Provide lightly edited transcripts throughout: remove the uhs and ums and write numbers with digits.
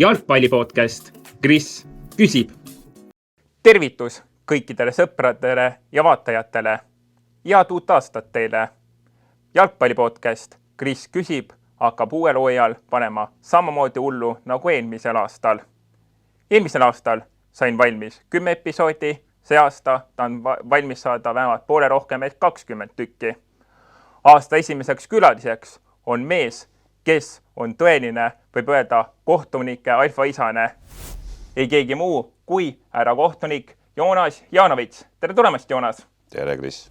jalgpallipodcast Kris küsib. Tervitus kõikidele sõpradele ja vaatajatele. Head uut aastat teile. Jalgpallipodcast Kris küsib hakkab uuel hooajal panema samamoodi hullu nagu eelmisel aastal. Eelmisel aastal sain valmis 10 episoodi, see aasta ta on valmis saada vähemalt poole rohkem ehk 20 tükki. Aasta esimeseks külaliseks on mees, kes on tõeline, võib öelda, kohtunike alfaisane. Ei keegi muu kui härra kohtunik Joonas Jaanovits. Tere tulemast, Joonas! Tere, Kris!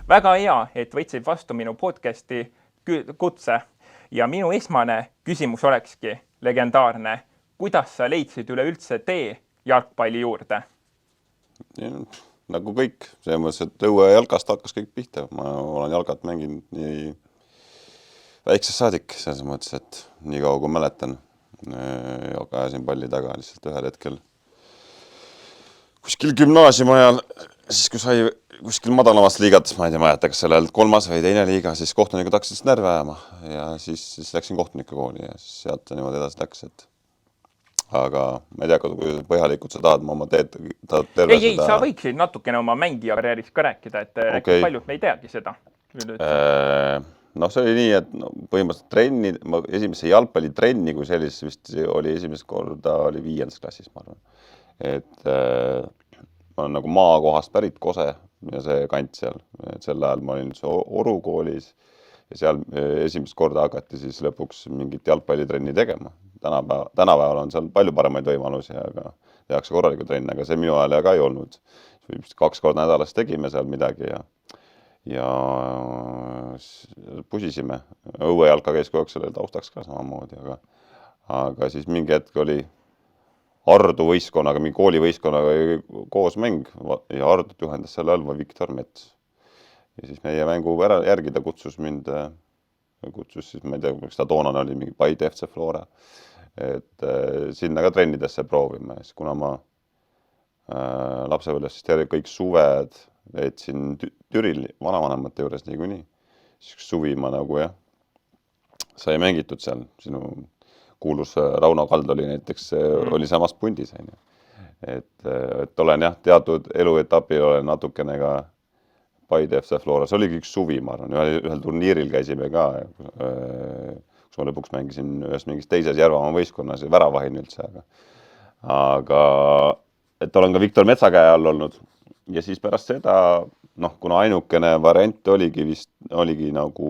Väga hea, et võtsid vastu minu podcasti kutse. Ja minu esmane küsimus olekski legendaarne. Kuidas sa leidsid üleüldse tee jalgpalli juurde? Nagu kõik, see mõttes, et õue jalgast hakkas kõik pihta. Ma olen jalgat mänginud nii väiksest saadik, selles mõttes, et nii kaua kui mäletan. Ajasin palli taga lihtsalt ühel hetkel. Kuskil gümnaasiumi ajal, siis kui sai kuskil madalamast liigat, ma ei tea, kas sellel 3. või 2. liiga, siis kohtunikud hakkasid närve ajama ja siis läksin kohtunike kooli ja siis sealt niimoodi edasi läks, et aga ma ei tea, kui põhjalikult sa tahad, ma oma teed terve ei, sa võiksid natukene oma mängija karjäärist ka rääkida, et okay. Paljud me ei teagi seda. See oli nii, et põhimõtteliselt trenni, esimese jalgpallitrenni, kui sellises vist oli esimest korda, oli 5. klassis, ma arvan. Et ma olen nagu maakohast pärit Kose ja see kant seal. Et sel ajal ma olin Oru koolis ja seal esimest korda hakati siis lõpuks mingit jalgpallitrenni tegema. Tänapäeval on seal palju paremaid võimalusi, aga tehakse korraliku trenni, aga see minu ajal ka ei olnud. 2 korda nädalas tegime seal midagi ja pusisime. Õuejalka käis kogu aeg selle taustaks ka samamoodi, aga siis mingi hetk oli Ardu võistkonnaga, mingi koolivõistkonnaga koos mäng ja Ardut juhendas selle alva Viktor Mets. Ja siis meie mängu järgi ta kutsus mind, siis, ma ei tea, kas ta toonane oli mingi Paide FC Flora, et sinna ka trennidesse proovime. Siis kuna ma lapsepõlves siis kõik suved veetsin Türil vanavanemate juures niikuinii, siis suvi ma nagu sai mängitud seal sinu kuulus Rauno Kald oli näiteks, oli samas pundis. Et olen teatud eluetapil olen natukene ka Paide FC Flora. See oligi üks suvi, ma arvan. Ühel turniiril käisime ka, kus ma lõpuks mängisin ühes mingis teises Järvamaa võistkonnas ja väravahin üldse. Aga et olen ka Viktor Metsa käe all olnud. Ja siis pärast seda, kuna ainukene variant oligi nagu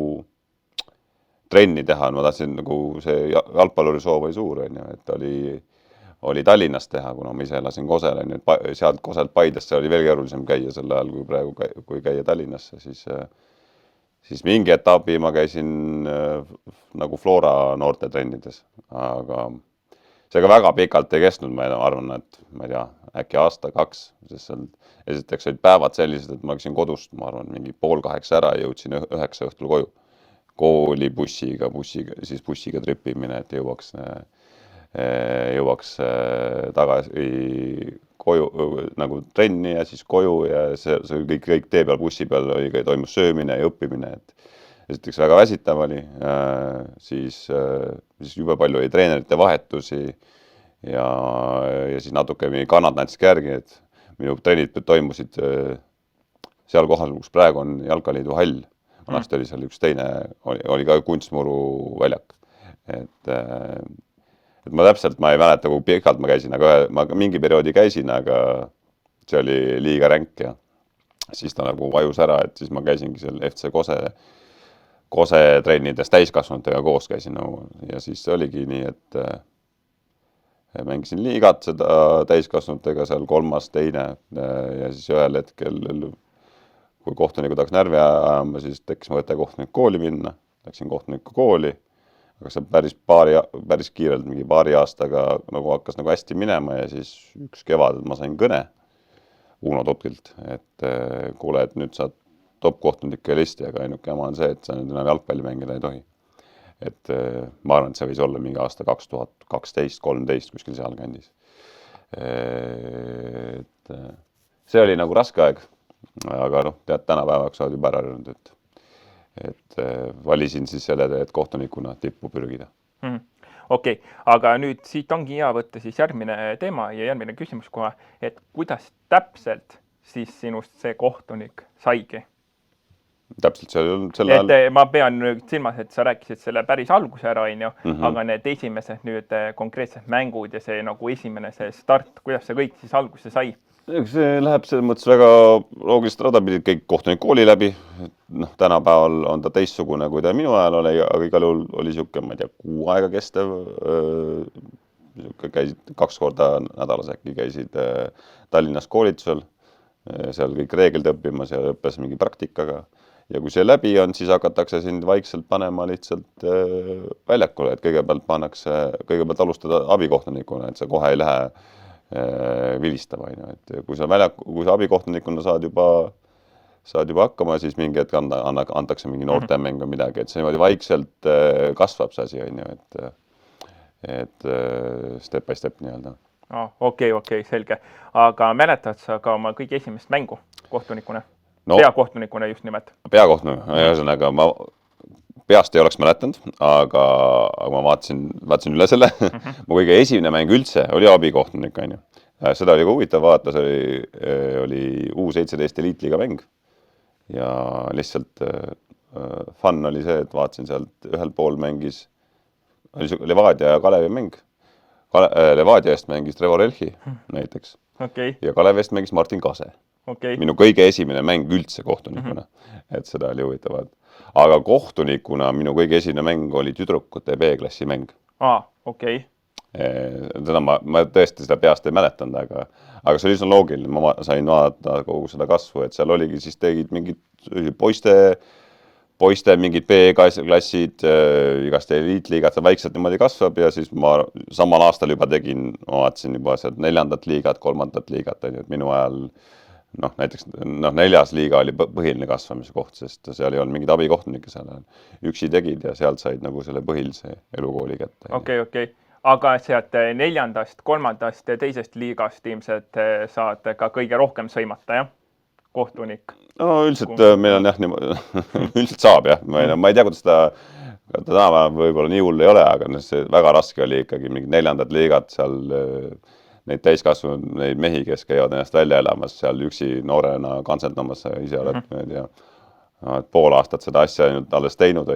trenni teha, ma tahtsin nagu see jalgpalluri soov oli suur, et oli Tallinnas teha, kuna ma ise elasin Kosel, sealt Koselt Paidesse oli veel keerulisem käia sel ajal, kui praegu kui käia Tallinnasse, siis mingi etapi ma käisin nagu Flora noorte trennides, aga see ka väga pikalt ei kestnud, ma arvan, et ma ei tea, äkki aasta 2, sest seal esiteks olid päevad sellised, et ma läksin kodust, ma arvan, mingi 7:30 ära ja jõudsin 9 õhtul koju. Kooli bussiga tripimine, et jõuaks tagasi koju, nagu trenni ja siis koju ja see kõik tee peal bussi peal toimus söömine ja õppimine, et esiteks väga väsitav oli, siis jube palju oli treenerite vahetusi ja siis natuke kannad näitasid järgi, et minu trennid toimusid seal kohal, kus praegu on Jalkaliidu hall. Vanasti oli seal üks teine, oli ka kunstmuru väljak. Et ma täpselt, ma ei mäleta, kui pikalt ma käisin, aga ma mingi perioodi käisin, aga see oli liiga ränk ja siis ta nagu vajus ära, et siis ma käisingi seal FC Kose trennides täiskasvanutega koos käisin ja siis oligi nii, et mängisin liigat seda täiskasvanutega seal 3., 2. ja siis ühel hetkel kui kohtuniku tahaks närvi ajama, siis tekkis mõte kohtuniku kooli minna. Läksin kohtuniku kooli, aga see päris kiirelt, mingi paari aastaga nagu hakkas nagu hästi minema ja siis üks kevad ma sain kõne Uno Totkilt, et kuule, et nüüd saad top kohtunike listi, aga ainuke jama on see, et sa nüüd enam jalgpalli mängida ei tohi. Et ma arvan, et see võis olla mingi aasta 2012-13 kuskil seal kandis. Et see oli nagu raske aeg. Aga tead, tänapäevaks oled juba ära rõnnud, et valisin siis selle, et kohtunikuna tippu pürgida. okei. Aga nüüd siit ongi hea võtta siis järgmine teema ja järgmine küsimus kohe, et kuidas täpselt siis sinust see kohtunik saigi? Täpselt see on selle ajal. Et ma pean nüüd silmas, et sa rääkisid selle päris alguse ära, aga need esimesed nüüd konkreetsed mängud ja see nagu esimene see start, kuidas see kõik siis alguse sai? See läheb selles mõttes väga loogilist rada pidi, kõik kohtunikukooli läbi. Noh, tänapäeval on ta teistsugune, kui ta minu ajal oli, aga igal juhul oli siuke, ma ei tea, 6 aega kestev. Käisid 2 korda nädalas äkki käisid Tallinnas koolitusel. Seal kõik reeglid õppimas ja õppes mingi praktikaga. Ja kui see läbi on, siis hakatakse sind vaikselt panema lihtsalt väljakule, et kõigepealt alustada abikohtunikuna, et sa kohe ei lähe vilistama. Et kui sa abikohtunikuna saad juba hakkama, siis mingi hetk antakse mingi noortemäng või midagi, et see niimoodi vaikselt kasvab see asi, et step by step nii-öelda. Okei, selge. Aga mäletad sa ka oma kõige esimest mängu kohtunikuna? Peakohtunikuna just nimelt. Peakohtunikuna, ühesõnaga ma peast ei oleks mäletanud, aga ma vaatasin üle selle. Mu kõige esimene mäng üldse oli abikohtunik. Seda oli ka huvitav vaata, see oli U17 eliitliiga mäng. Ja lihtsalt fun oli see, et vaatasin sealt ühel pool mängis, oli Levadia ja Kalevi mäng. Levadia eest mängis Trevor Elchi näiteks. Ja Kalevi eest mängis Martin Kase. Minu kõige esimene mäng üldse kohtunikuna, et seda oli huvitavad. Aga kohtunikuna minu kõige esimene mäng oli tüdrukute B-klassi mäng. Okei. Seda ma tõesti seda peast ei mäletanud, aga see oli üsna loogiline. Ma sain vaadata kogu seda kasvu, et seal oligi, siis tegid mingid poiste mingid B-klassid, igast eliitliigat, see vaikselt niimoodi kasvab ja siis ma samal aastal juba vaatasin juba sealt 4. liigat, 3. liigat, et minu ajal näiteks 4. liiga oli põhiline kasvamise koht, sest seal ei olnud mingid abikohtunikke seal. Üksi tegid ja sealt said nagu selle põhilise elukooli kätte. Okei. Aga sealt 4., 3. ja 2. liigast ilmselt saad ka kõige rohkem sõimata, jah? Kohtunik. No üldiselt meil on jah, üldiselt saab jah. Ma ei tea, kuidas ta tänapäeval võib-olla nii hull ei ole, aga see väga raske oli ikkagi mingid 4. liigat seal neid täiskasvanud, neid mehi, kes käivad ennast välja elamas, seal üksi noorena kantseldamas ise oled ja pool aastat seda asja ainult alles teinud,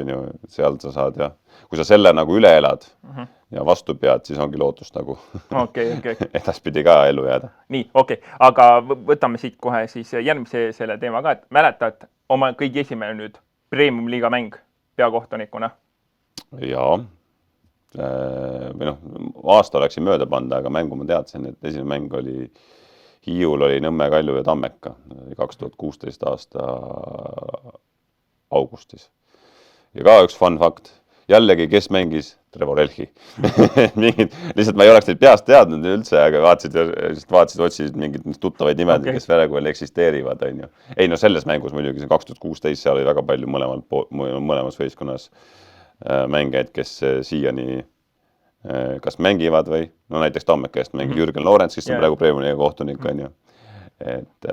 seal sa saad ja kui sa selle nagu üle elad ja vastu pead, siis ongi lootust nagu edaspidi ka elu jääda. Nii, aga võtame siit kohe siis järgmise selle teema ka, et mäletad oma kõige esimene nüüd Premium-liiga mäng peakohtunikuna? Jaa. Või aasta oleksin mööda panda, aga mängu ma teadsin, et esimene mäng oli Hiiul oli Nõmme, Kalju ja Tammeka 2016 aasta augustis. Ja ka üks fun fakt. Jällegi, kes mängis? Trevor Elchi. Lihtsalt ma ei oleks neid peast teadnud üldse, aga vaatasid, otsisid mingid tuttavaid nimed, kes verekuvel eksisteerivad. Ei, selles mängus muidugi, see 2016, seal oli väga palju mõlemas võistkonnas mängijaid, kes siiani kas mängivad või, näiteks Tammeka eest mängib Jürgen Lorenz, kes on praegu Premiumi kohtunik. Et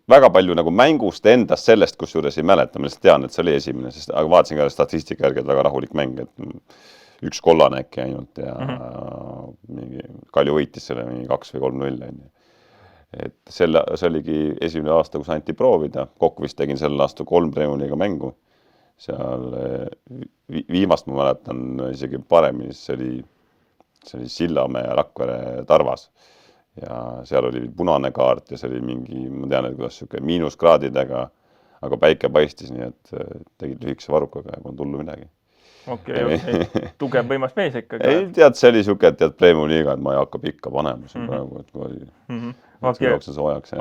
väga palju nagu mängust endast sellest, kus juures ei mäleta, ma lihtsalt tean, et see oli esimene, aga vaatasin ka statistika järgi, et väga rahulik mäng, et üks kollane äkki ainult ja Kalju võitis selle 2 või 3-0. Et see oligi esimene aasta, kus anti proovida, kokku vist tegin sel aasta 3 Premiumiga mängu. Seal viimast ma mäletan isegi paremini, see oli Sillamäe ja Rakvere Tarvas. Ja seal oli punane kaart ja see oli mingi, ma tean, et kuidas siuke miinuskraadidega, aga päike paistis, nii et tegid lühikese varukaga ja polnud hullu midagi. Okei. Tugev võimas mees ikkagi. Ei tead, see oli siuke, et tead Premium-liiga, et ma ei hakka pikka panema siin praegu, et kui oli jookse soojaks.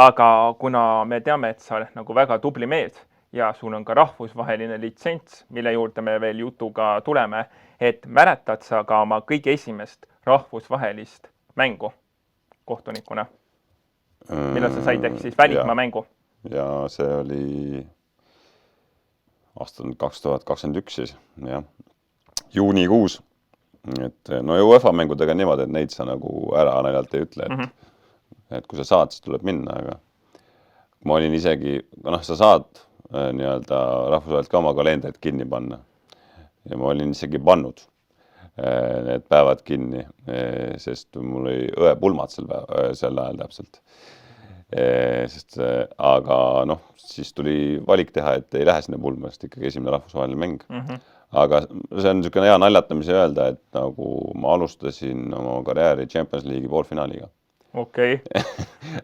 Aga kuna me teame, et sa oled nagu väga tubli mees ja sul on ka rahvusvaheline litsents, mille juurde me veel jutuga tuleme, et mäletad sa ka oma kõige esimest rahvusvahelist mängu kohtunikuna? Millal sa said ehk siis välismaa mängu? Ja see oli aastal 2021 siis, jah. Juunikuus. Et UEFA mängudega niimoodi, et neid sa nagu ära naljalt ei ütle, et kui sa saad, siis tuleb minna, aga ma olin isegi, sa saad nii-öelda rahvusvaheliselt ka oma kalendrit kinni panna. ja ma olin isegi pannud need päevad kinni, sest mul oli õepulmad sel ajal täpselt. Aga noh, siis tuli valik teha, et ei lähe sinna pulma, sest ikkagi esimene rahvusvaheline mäng. Aga see on niisugune hea naljatamise öelda, et nagu ma alustasin oma karjääri Champions League'i poolfinaaliga. Okei.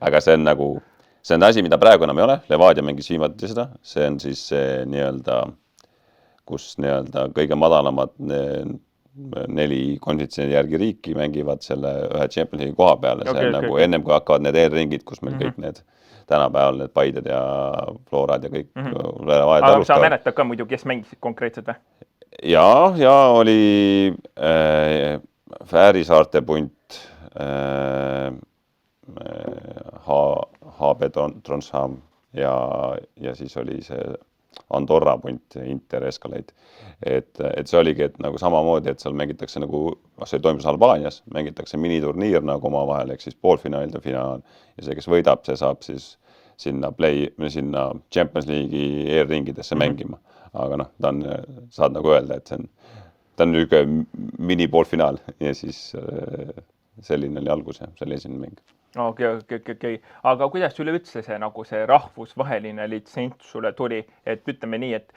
Aga see on asi, mida praegu enam ei ole. Levadia mängis viimati seda. See on siis nii-öelda, kus nii-öelda kõige madalamad 4 konfitsendi järgi riiki mängivad selle ühe Champions League'i koha peale. See on nagu ennem, kui hakkavad need eelringid, kus meil kõik need tänapäeval need Paided ja Florad ja kõik. Aga sa mäletad ka muidu, kes mängisid konkreetselt? Ja oli Fäärisaarte punt, HB Trondheim ja siis oli see Andorra punt, Inter Escalade. Et see oligi, et nagu samamoodi, et seal mängitakse nagu, see toimus Albaanias, mängitakse miniturniir nagu oma vahel, ehk siis poolfinaal ja finaal. Ja see, kes võidab, see saab siis sinna Champions League'i eelringidesse mängima. Aga noh, saad nagu öelda, et ta on üks mini-poolfinaal ja siis selline oli algus ja see oli esimene mäng. Okei. Aga kuidas üleüldse see rahvusvaheline litsents sulle tuli, et ütleme nii, et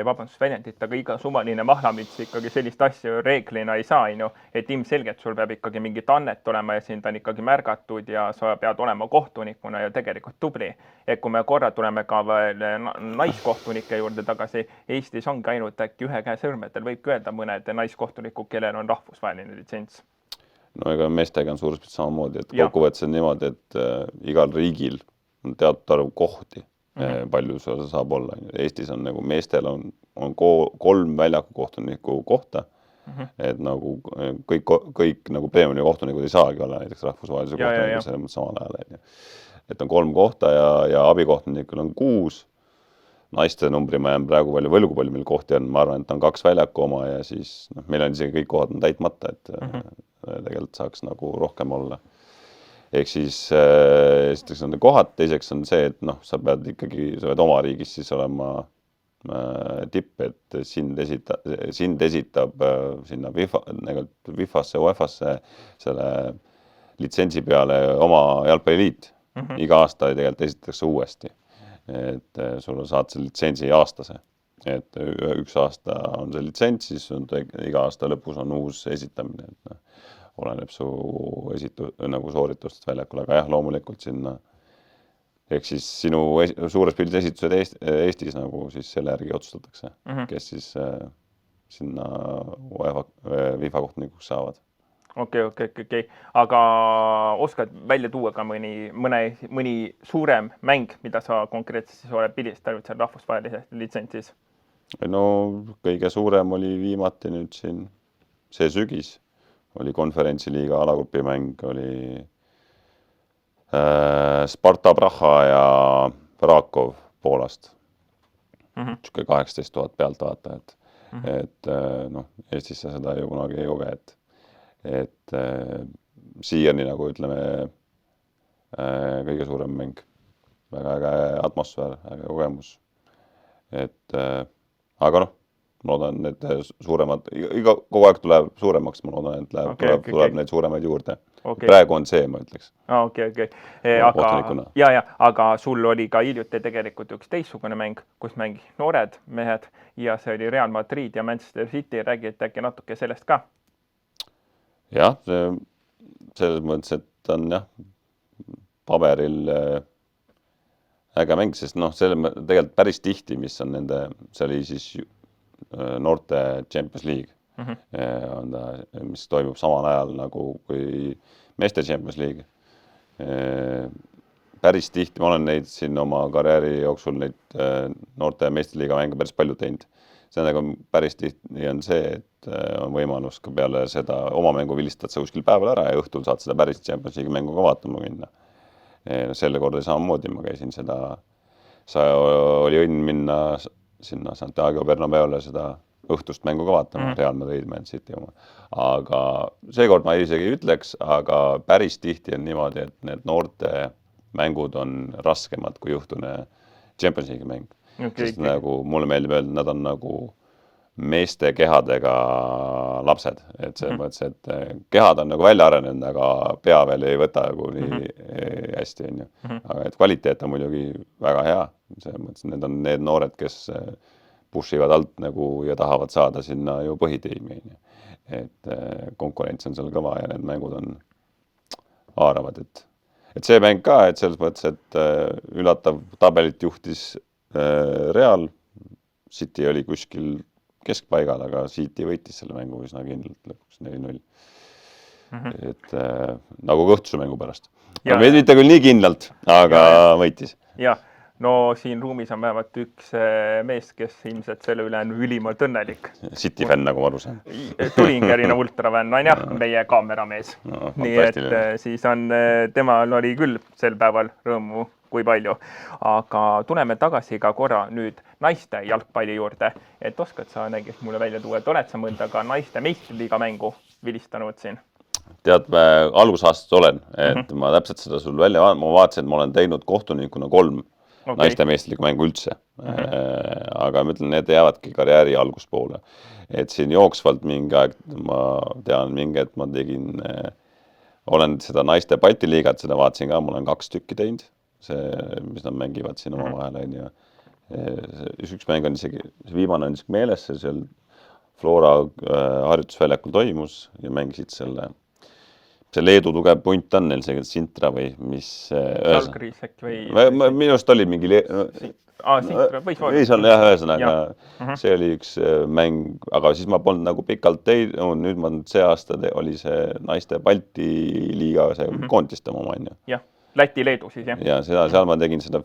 vabandust väljendit, aga iga suvaline mahlamüts ikkagi sellist asja reeglina ei saa, et ilmselgelt sul peab ikkagi mingit annet olema ja sind on ikkagi märgatud ja sa pead olema kohtunikuna ja tegelikult tubli. Et kui me korra tuleme ka veel naiskohtunike juurde tagasi, Eestis ongi ainult äkki ühe käe sõrmedel, võibki öelda mõned naiskohtunikud, kellel on rahvusvaheline litsents. No ega meestega on suuresti samamoodi, et kokkuvõttes on niimoodi, et igal riigil on teatud arv kohti, palju seal saab olla. Eestis on nagu meestel on 3 väljakukohtuniku kohta, et nagu kõik nagu premiumi kohtunikud ei saagi olla näiteks rahvusvahelise kohtuniku selle mõttes samal ajal. Et on 3 kohta ja abikohtunikul on 6. Naiste numbri ma jään praegu palju meil kohti on, ma arvan, et on 2 väljaku oma ja siis meil on isegi kõik kohad on täitmata, et tegelikult saaks nagu rohkem olla. Ehk siis esiteks on kohad, teiseks on see, et sa pead oma riigis siis olema tipp, et sind esitab sinna FIFA-sse, UEFA-sse selle litsentsi peale oma jalgpalliliit. Iga aasta tegelikult esitatakse uuesti. Et sul saad see litsentsi aastase. Et 1 aasta on see litsents, siis iga aasta lõpus on uus esitamine. Et oleneb su nagu sooritustest väljakul, aga jah, loomulikult sinna, ehk siis sinu suures pildis esitused Eestis nagu siis selle järgi otsustatakse, kes siis sinna FIFA kohtunikuks saavad. Okei. Aga oskad välja tuua ka mõni suurem mäng, mida sa konkreetselt siis oled pildistanud seal rahvusvahelises litsentsis? No kõige suurem oli viimati nüüd siin see sügis. Oli konverentsiliiga alagrupimäng, oli Sparta Praha ja Rakov Poolast. 18 000 pealtvaatajat. Et Eestis seda ju kunagi ei koge, et siiani nagu ütleme kõige suurem mäng. Väga äge atmosfäär, äge kogemus. Aga ma loodan, et suuremad, kogu aeg tuleb suuremaks, ma loodan, et tuleb neid suuremaid juurde. Praegu on see, ma ütleks. Okei. Aga sul oli ka hiljuti tegelikult üks teistsugune mäng, kus mängi noored mehed ja see oli Real Madrid ja Manchester City. Räägid äkki natuke sellest ka? Jah, selles mõttes, et on paberil äge mäng, sest tegelikult päris tihti, mis on see oli siis noorte Champions League, mis toimub samal ajal nagu kui meeste Champions League. Päris tihti, ma olen neid siin oma karjääri jooksul neid noorte meeste liiga mänge päris palju teinud. See on päris tihti on see, et on võimalus ka peale seda oma mängu vilistad sa kuskil päeval ära ja õhtul saad seda päris Champions League mängu ka vaatama minna. Selle korda samamoodi ma käisin seda, oli õnn minna sinna Santiago Bernabeole seda õhtust mängu ka vaatama, Real Madrid, Man City oma. Aga seekord ma isegi ei ütleks, aga päris tihti on niimoodi, et need noorte mängud on raskemad kui juhtune Champions League mäng. Sest nagu mulle meeldib öelda, nad on nagu meeste kehadega lapsed, et selles mõttes, et kehad on nagu välja arenenud, aga pea veel ei võta nagu nii hästi, on ju. Aga et kvaliteet on muidugi väga hea, selles mõttes, need on need noored, kes pushivad alt nagu ja tahavad saada sinna ju põhitiimi, on ju. Et konkurents on seal kõva ja need mängud on haaravad, et see mäng ka, et selles mõttes, et üllatav tabelit juhtis Real, City oli kuskil keskpaigal, aga City võitis selle mängu üsna kindlalt lõpuks 4-0. Et nagu kõhtuse mängu pärast. Mitte küll nii kindlalt, aga võitis. Jah, no siin ruumis on vähemalt üks mees, kes ilmselt selle üle on ülimalt õnnelik. City fänn, nagu ma aru saan. Tulingerina ultrafänn on jah, meie kaameramees. No, nii et siis on, temal oli küll sel päeval rõõmu kui palju. Aga tuleme tagasi ka korra nüüd naiste jalgpalli juurde. Et oskad sa näiteks mulle välja tuua, et oled sa mõnda ka naiste meistriliiga mängu vilistanud siin? Tead, algusaastast olen, et ma täpselt seda sul välja, ma vaatasin, et ma olen teinud kohtunikuna 3 naiste meistriliiga mängu üldse. Aga ma ütlen, need jäävadki karjääri alguspoole. Et siin jooksvalt mingi aeg, ma tean mingi, et ma tegin, olen seda naiste Balti liigat, seda vaatasin ka, ma olen 2 tükki teinud. See, mis nad mängivad siin oma vahel, ja üks mäng on isegi, see viimane on isegi meeles, see seal Flora harjutusväljakul toimus ja mängisid selle, see Leedu tugev punt on neil, see Sintra või mis... Salgris äkki või... Minust oli mingi... Sintra, võis olla jah, ühesõnaga, see oli üks mäng, aga siis ma polnud nagu pikalt teinud, nüüd ma see aasta oli see naiste Balti liiga, see koondiste oma, on ju. Jah. Läti-Leedu siis, jah? Ja seal ma tegin seda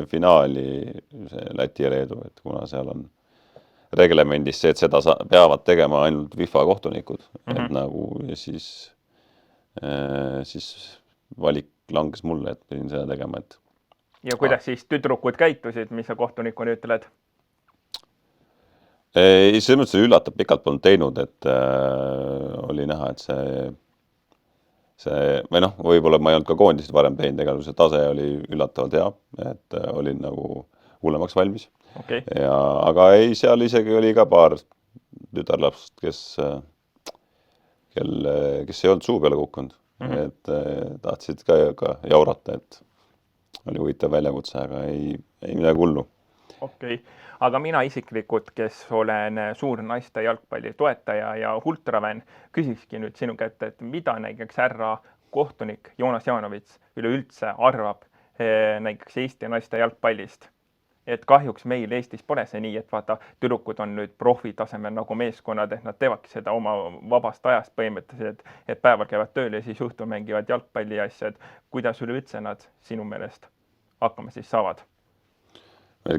finaali, see Läti ja Leedu, et kuna seal on reglemendis see, et seda peavad tegema ainult FIFA kohtunikud, et nagu ja siis valik langes mulle, et pidin seda tegema, et... Ja kuidas siis tüdrukud käitusid, mis sa kohtunikuni ütled? See mõttes üllatab pikalt polnud teinud, et oli näha, et see, või noh, võib-olla ma ei olnud ka koondisid varem teinud, ega see tase oli üllatavalt hea, et olin nagu hullemaks valmis. Aga ei, seal isegi oli ka paar tütarlapsed, kes ei olnud suu peale kukkunud, et tahtsid ka jaurata, et oli huvitav väljakutse, aga ei midagi hullu. Aga mina isiklikult, kes olen suur naiste jalgpalli toetaja ja ultrafänn, küsikski nüüd sinu kätte, et mida näiteks härra kohtunik Joonas Jaanovits üleüldse arvab näiteks Eesti naiste jalgpallist. Et kahjuks meil Eestis pole see nii, et vaata, tüdrukud on nüüd profitasemel nagu meeskonnad, et nad teevadki seda oma vabast ajast põhimõtteliselt, et päeval käivad tööl ja siis õhtul mängivad jalgpalli ja asjad. Kuidas üleüldse nad sinu meelest hakkama siis saavad?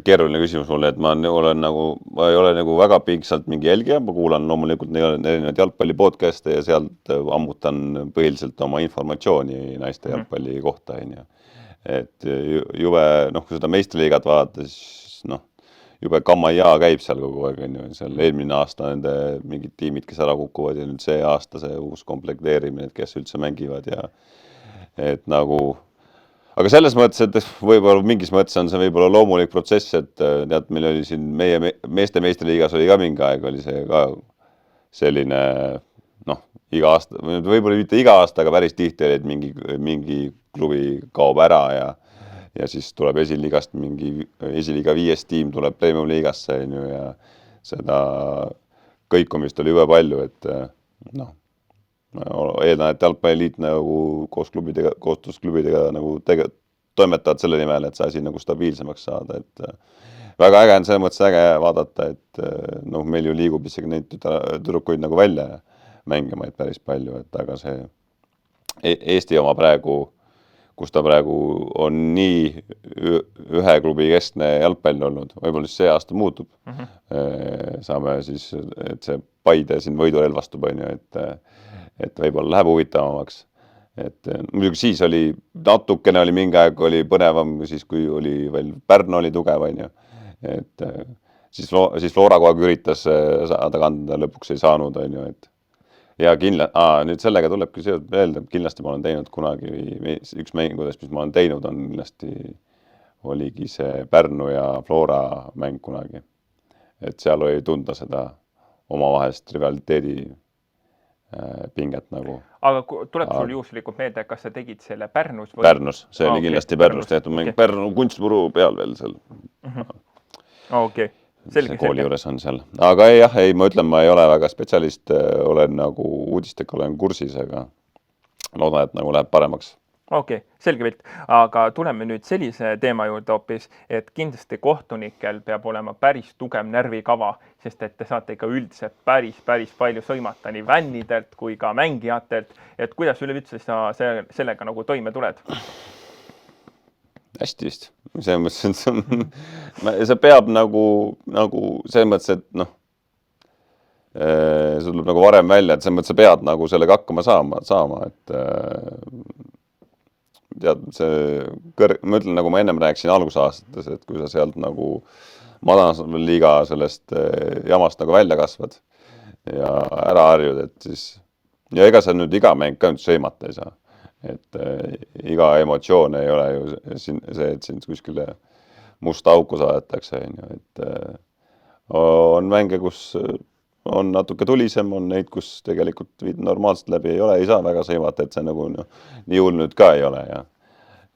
Keeruline küsimus mulle, et ma ei ole nagu väga pingsalt mingi jälgija, ma kuulan loomulikult erinevaid jalgpalli podcast'e ja sealt ammutan põhiliselt oma informatsiooni naiste jalgpalli kohta. Et jube, kui seda meistriliigat vaadata, siis jube Kamaja käib seal kogu aeg, seal eelmine aasta nende mingid tiimid, kes ära kukuvad ja nüüd see aasta see uus komplekteerimine, et kes üldse mängivad ja et nagu... Aga selles mõttes, et võib-olla mingis mõttes on see võib-olla loomulik protsess, et tead, meil oli siin meie meeste meistriliigas oli ka mingi aeg, oli see ka selline, iga aasta, võib-olla mitte iga aasta, aga päris tihti oli, et mingi klubi kaob ära ja siis tuleb esiliigast mingi esiliiga 5 tiim tuleb Premium liigasse ja seda kõikumist oli juba palju, et eeldan, et jalgpalliliit nagu koostöösklubidega nagu toimetavad selle nimel, et see asi nagu stabiilsemaks saada, et väga äge on selles mõttes äge vaadata, et meil ju liigub isegi neid tüdrukuid nagu välja mängima päris palju, et aga see Eesti oma praegu, kus ta praegu on nii ühe klubi keskne jalgpall olnud, võib-olla siis see aasta muutub. Saame siis, et see Paide siin võidurelvastub, et võib-olla läheb huvitavamaks. Et muidugi siis oli, natukene oli mingi aeg, oli põnevam, siis kui oli veel Pärnu oli tugev, et siis Flora kogu aeg üritas saada kanda, lõpuks ei saanud, et ja nüüd sellega tulebki öelda, kindlasti ma olen teinud kunagi, üks mängudest, mis ma olen teinud, on kindlasti oligi see Pärnu ja Flora mäng kunagi. Et seal oli tunda seda omavahelist rivaliteedi pinget nagu. Aga tuleb sul juhuslikult meelde, kas sa tegid selle Pärnus või? Pärnus, see oli kindlasti Pärnus tehtud, mingi Pärnu kunstmuru peal veel seal. Okei, selge. Kooli juures on seal. Aga ei, ma ütlen, ma ei ole väga spetsialist, olen nagu uudistega olen kursis, aga loodan, et nagu läheb paremaks. Okei, selge pilt. Aga tuleme nüüd sellise teema juurde hoopis, et kindlasti kohtunikel peab olema päris tugev närvikava, sest et te saate ikka üldiselt päris palju sõimata nii vännidelt kui ka mängijatelt, et kuidas üleüldse sa sellega nagu toime tuled? Hästi vist. Selles mõttes, et see peab nagu selles mõttes, et see tuleb nagu varem välja, et selles mõttes, sa pead nagu sellega hakkama saama, et tead, ma ütlen, nagu ma ennem rääkisin algusaastates, et kui sa sealt nagu madalaliiga sellest jamast nagu välja kasvad ja ära harjud, et siis, ja ega sa nüüd iga mäng ka nüüd sõimata ei saa. Et iga emotsioon ei ole ju see, et sind kuskile musta auku saadetakse, et on mänge, kus on natuke tulisem, on neid, kus tegelikult normaalselt läbi ei saa väga sõimata, et see nagu nii hull nüüd ka ei ole.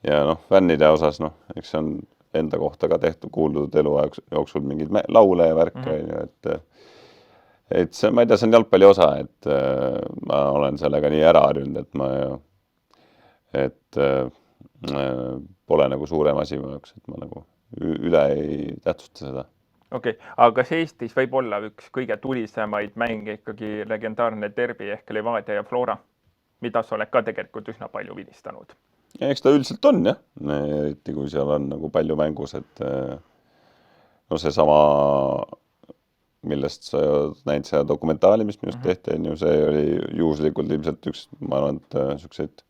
Ja fännide osas, eks see on enda kohta ka tehtud kuuldud elu jooksul mingid laule ja värke, et see, ma ei tea, see on jalgpalli osa, et ma olen sellega nii ära harjunud, et pole nagu suurem asi mu jaoks, et ma nagu üle ei tähtsusta seda. Okei, aga kas Eestis võib olla üks kõige tulisemaid mänge ikkagi legendaarne derbi ehk Levadia ja Flora, mida sa oled ka tegelikult üsna palju vilistanud? Eks ta üldiselt on, jah. Eriti kui seal on nagu palju mängus, et see sama, millest sa näinud seda dokumentaali, mis minust tehti, see oli juhuslikult ilmselt üks, ma arvan, et selliseid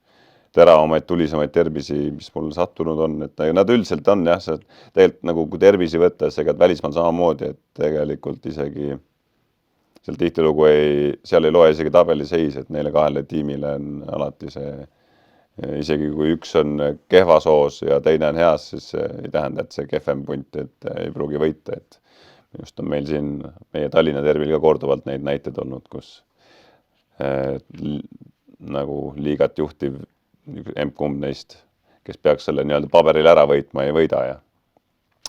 teravamaid, tulisemaid terbisi, mis mul sattunud on, et nad üldiselt on, jah, see tegelikult nagu kui terbisi võttes, ega välismaal samamoodi, et tegelikult isegi seal tihtilugu seal ei loe isegi tabeliseis, et neile kahele tiimile on alati see, isegi kui üks on kehvas hoos ja teine on heas, siis ei tähenda, et see kehvem punt, et ei pruugi võita, et just on meil siin meie Tallinna terbil ka korduvalt neid näited olnud, kus nagu liigat juhtiv emb-kumb neist, kes peaks selle nii-öelda paberil ära võitma, ei võida.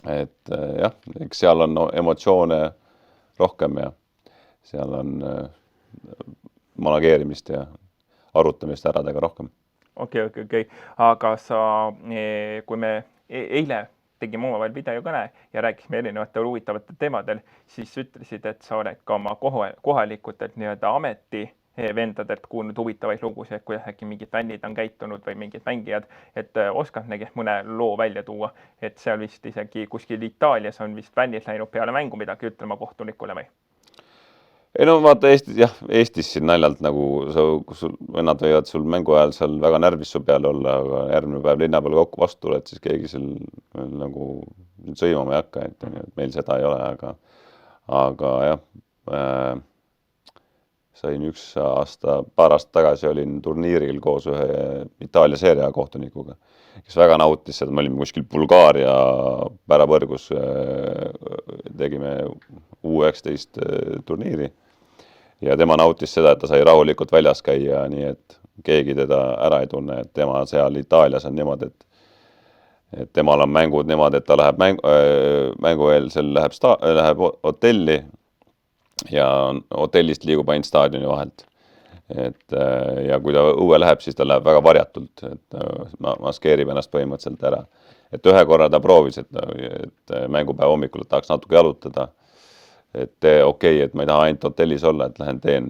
Et jah, eks seal on emotsioone rohkem ja seal on manageerimist ja arutamist äradega rohkem. Okei. Aga kui me eile tegime omavahel videokõne ja rääkisime erinevatel huvitavatel teemadel, siis ütlesid, et sa oled ka oma kohalikutelt nii-öelda ameti vendadelt kuulnud huvitavaid lugusid, et kuidas äkki mingid fännid on käitunud või mingid mängijad, et oskad mõne loo välja tuua, et seal vist isegi kuskil Itaalias on vist fännid läinud peale mängu midagi ütlema kohtunikule või? Ei vaata Eestis siin naljalt nagu, kus vennad võivad sul mängu ajal seal väga närvis su peal olla, aga järgmine päev linna peal kokku vastu tuled, siis keegi seal nagu sõimama ei hakka, et meil seda ei ole, aga jah, sain paar aastat tagasi olin turniiril koos ühe Itaalia seeria kohtunikuga, kes väga nautis seda, me olime kuskil Bulgaaria päravõrgus, tegime U19 turniiri ja tema nautis seda, et ta sai rahulikult väljas käia, nii et keegi teda ära ei tunne, et tema seal Itaalias on niimoodi, et temal on mängud niimoodi, et ta läheb mängueelsel läheb hotelli ja hotellist liigub ainult staadioni vahelt. Ja kui ta õue läheb, siis ta läheb väga varjatult, et maskeerib ennast põhimõtteliselt ära. Et ühe korra ta proovis, et mängupäeva hommikul tahaks natuke jalutada, et okei, et ma ei taha ainult hotellis olla, et lähen teen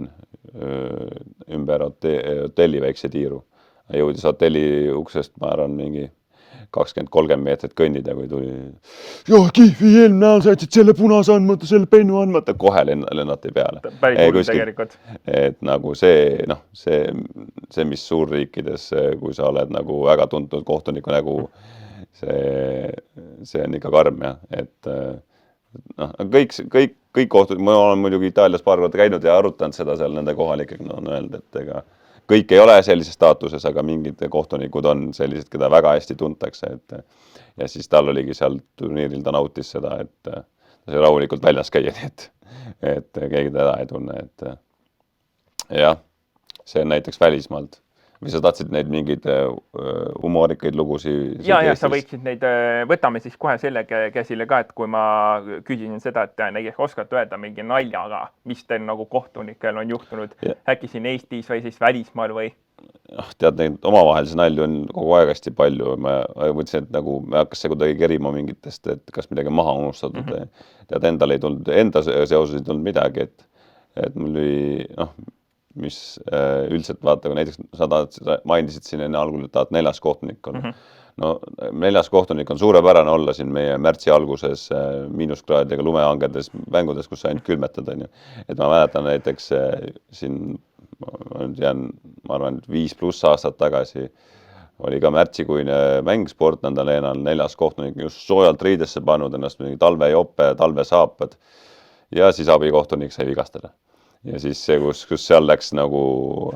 ümber hotelli väikse tiiru. Jõudis hotelli uksest, ma arvan, mingi 20-30 meetrit kõnnida, kui tuli Kihvi eelmine näol saatsid selle punase andmata, selle pennu andmata, kohe lennati peale. Päris hull tegelikult. Et nagu see, mis suurriikides, kui sa oled nagu väga tuntud kohtuniku nägu, see on ikka karm, jah. Et kõik kohtud, ma olen muidugi Itaalias paar korda käinud ja arutanud seda seal nende kohalikega, on öelnud, et ega kõik ei ole sellises staatuses, aga mingid kohtunikud on sellised, keda väga hästi tuntakse. Ja siis tal oligi seal turniiril, ta nautis seda, et ta sai rahulikult väljas käia, nii et keegi teda ei tunne, et jah, see on näiteks välismaalt. Või sa tahtsid neid mingeid humorikaid lugusid? Ja sa võiksid neid, võtame siis kohe selle käsile ka, et kui ma küsisin seda, et näiteks oskate öelda mingi naljaga, mis teil nagu kohtunikel on juhtunud, äkki siin Eestis või siis välismaal või? Tead, neid omavahelisi nalju on kogu aeg hästi palju. Ma mõtlesin, et nagu me hakkas see kuidagi kerima mingitest, et kas midagi maha unustatud. Tead, endal ei tulnud, enda seoses ei tulnud midagi, et mul oli, mis üldiselt vaata, kui näiteks sa mainisid siin enne algul, et tahad 4. kohtunik olla. No 4. kohtunik on suurepärane olla siin meie märtsi alguses miinuskraadidega lumehangedes mängudes, kus sa ainult külmetad. Et ma mäletan näiteks siin, ma arvan, 5+ aastat tagasi oli ka märtsikuine mäng Sportland-Arenal, 4. kohtunik just soojalt riidesse pannud ennast mingi talvejoppe, talvesaapad ja siis abikohtunik sai vigastada. Ja siis see, kus seal läks nagu,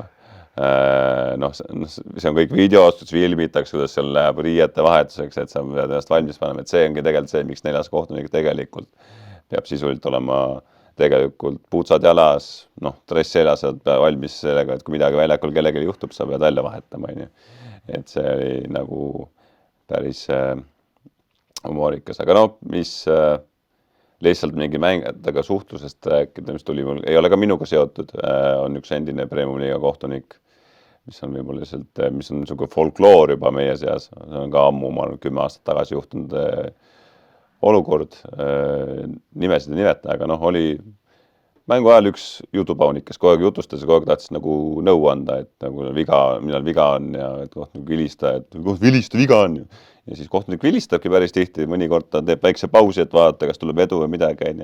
see on kõik videos, kus filmitakse, kuidas seal läheb riiete vahetuseks, et sa pead ennast valmis panema, et see ongi tegelikult see, miks 4. kohtunik tegelikult peab sisuliselt olema tegelikult puutsad jalas, dress seljas, et valmis sellega, et kui midagi väljakul kellelegi juhtub, sa pead välja vahetama. Et see oli nagu päris humorikas, aga mis lihtsalt mingi mängijatega suhtlusest rääkida, mis tuli mul, ei ole ka minuga seotud, on üks endine Premium-liiga kohtunik, mis on võib-olla lihtsalt, mis on niisugune folkloor juba meie seas, see on ka ammu, ma olen 10 aastat tagasi juhtunud olukord, nimesid ei nimeta, aga oli mängu ajal üks jutupaunik, kes kogu aeg jutustas ja kogu aeg tahtis nagu nõu anda, et nagu millal viga on ja et kohtunik vilista, et vilista viga on. Ja siis kohtunik vilistabki päris tihti, mõnikord ta teeb väikse pausi, et vaadata, kas tuleb edu või midagi.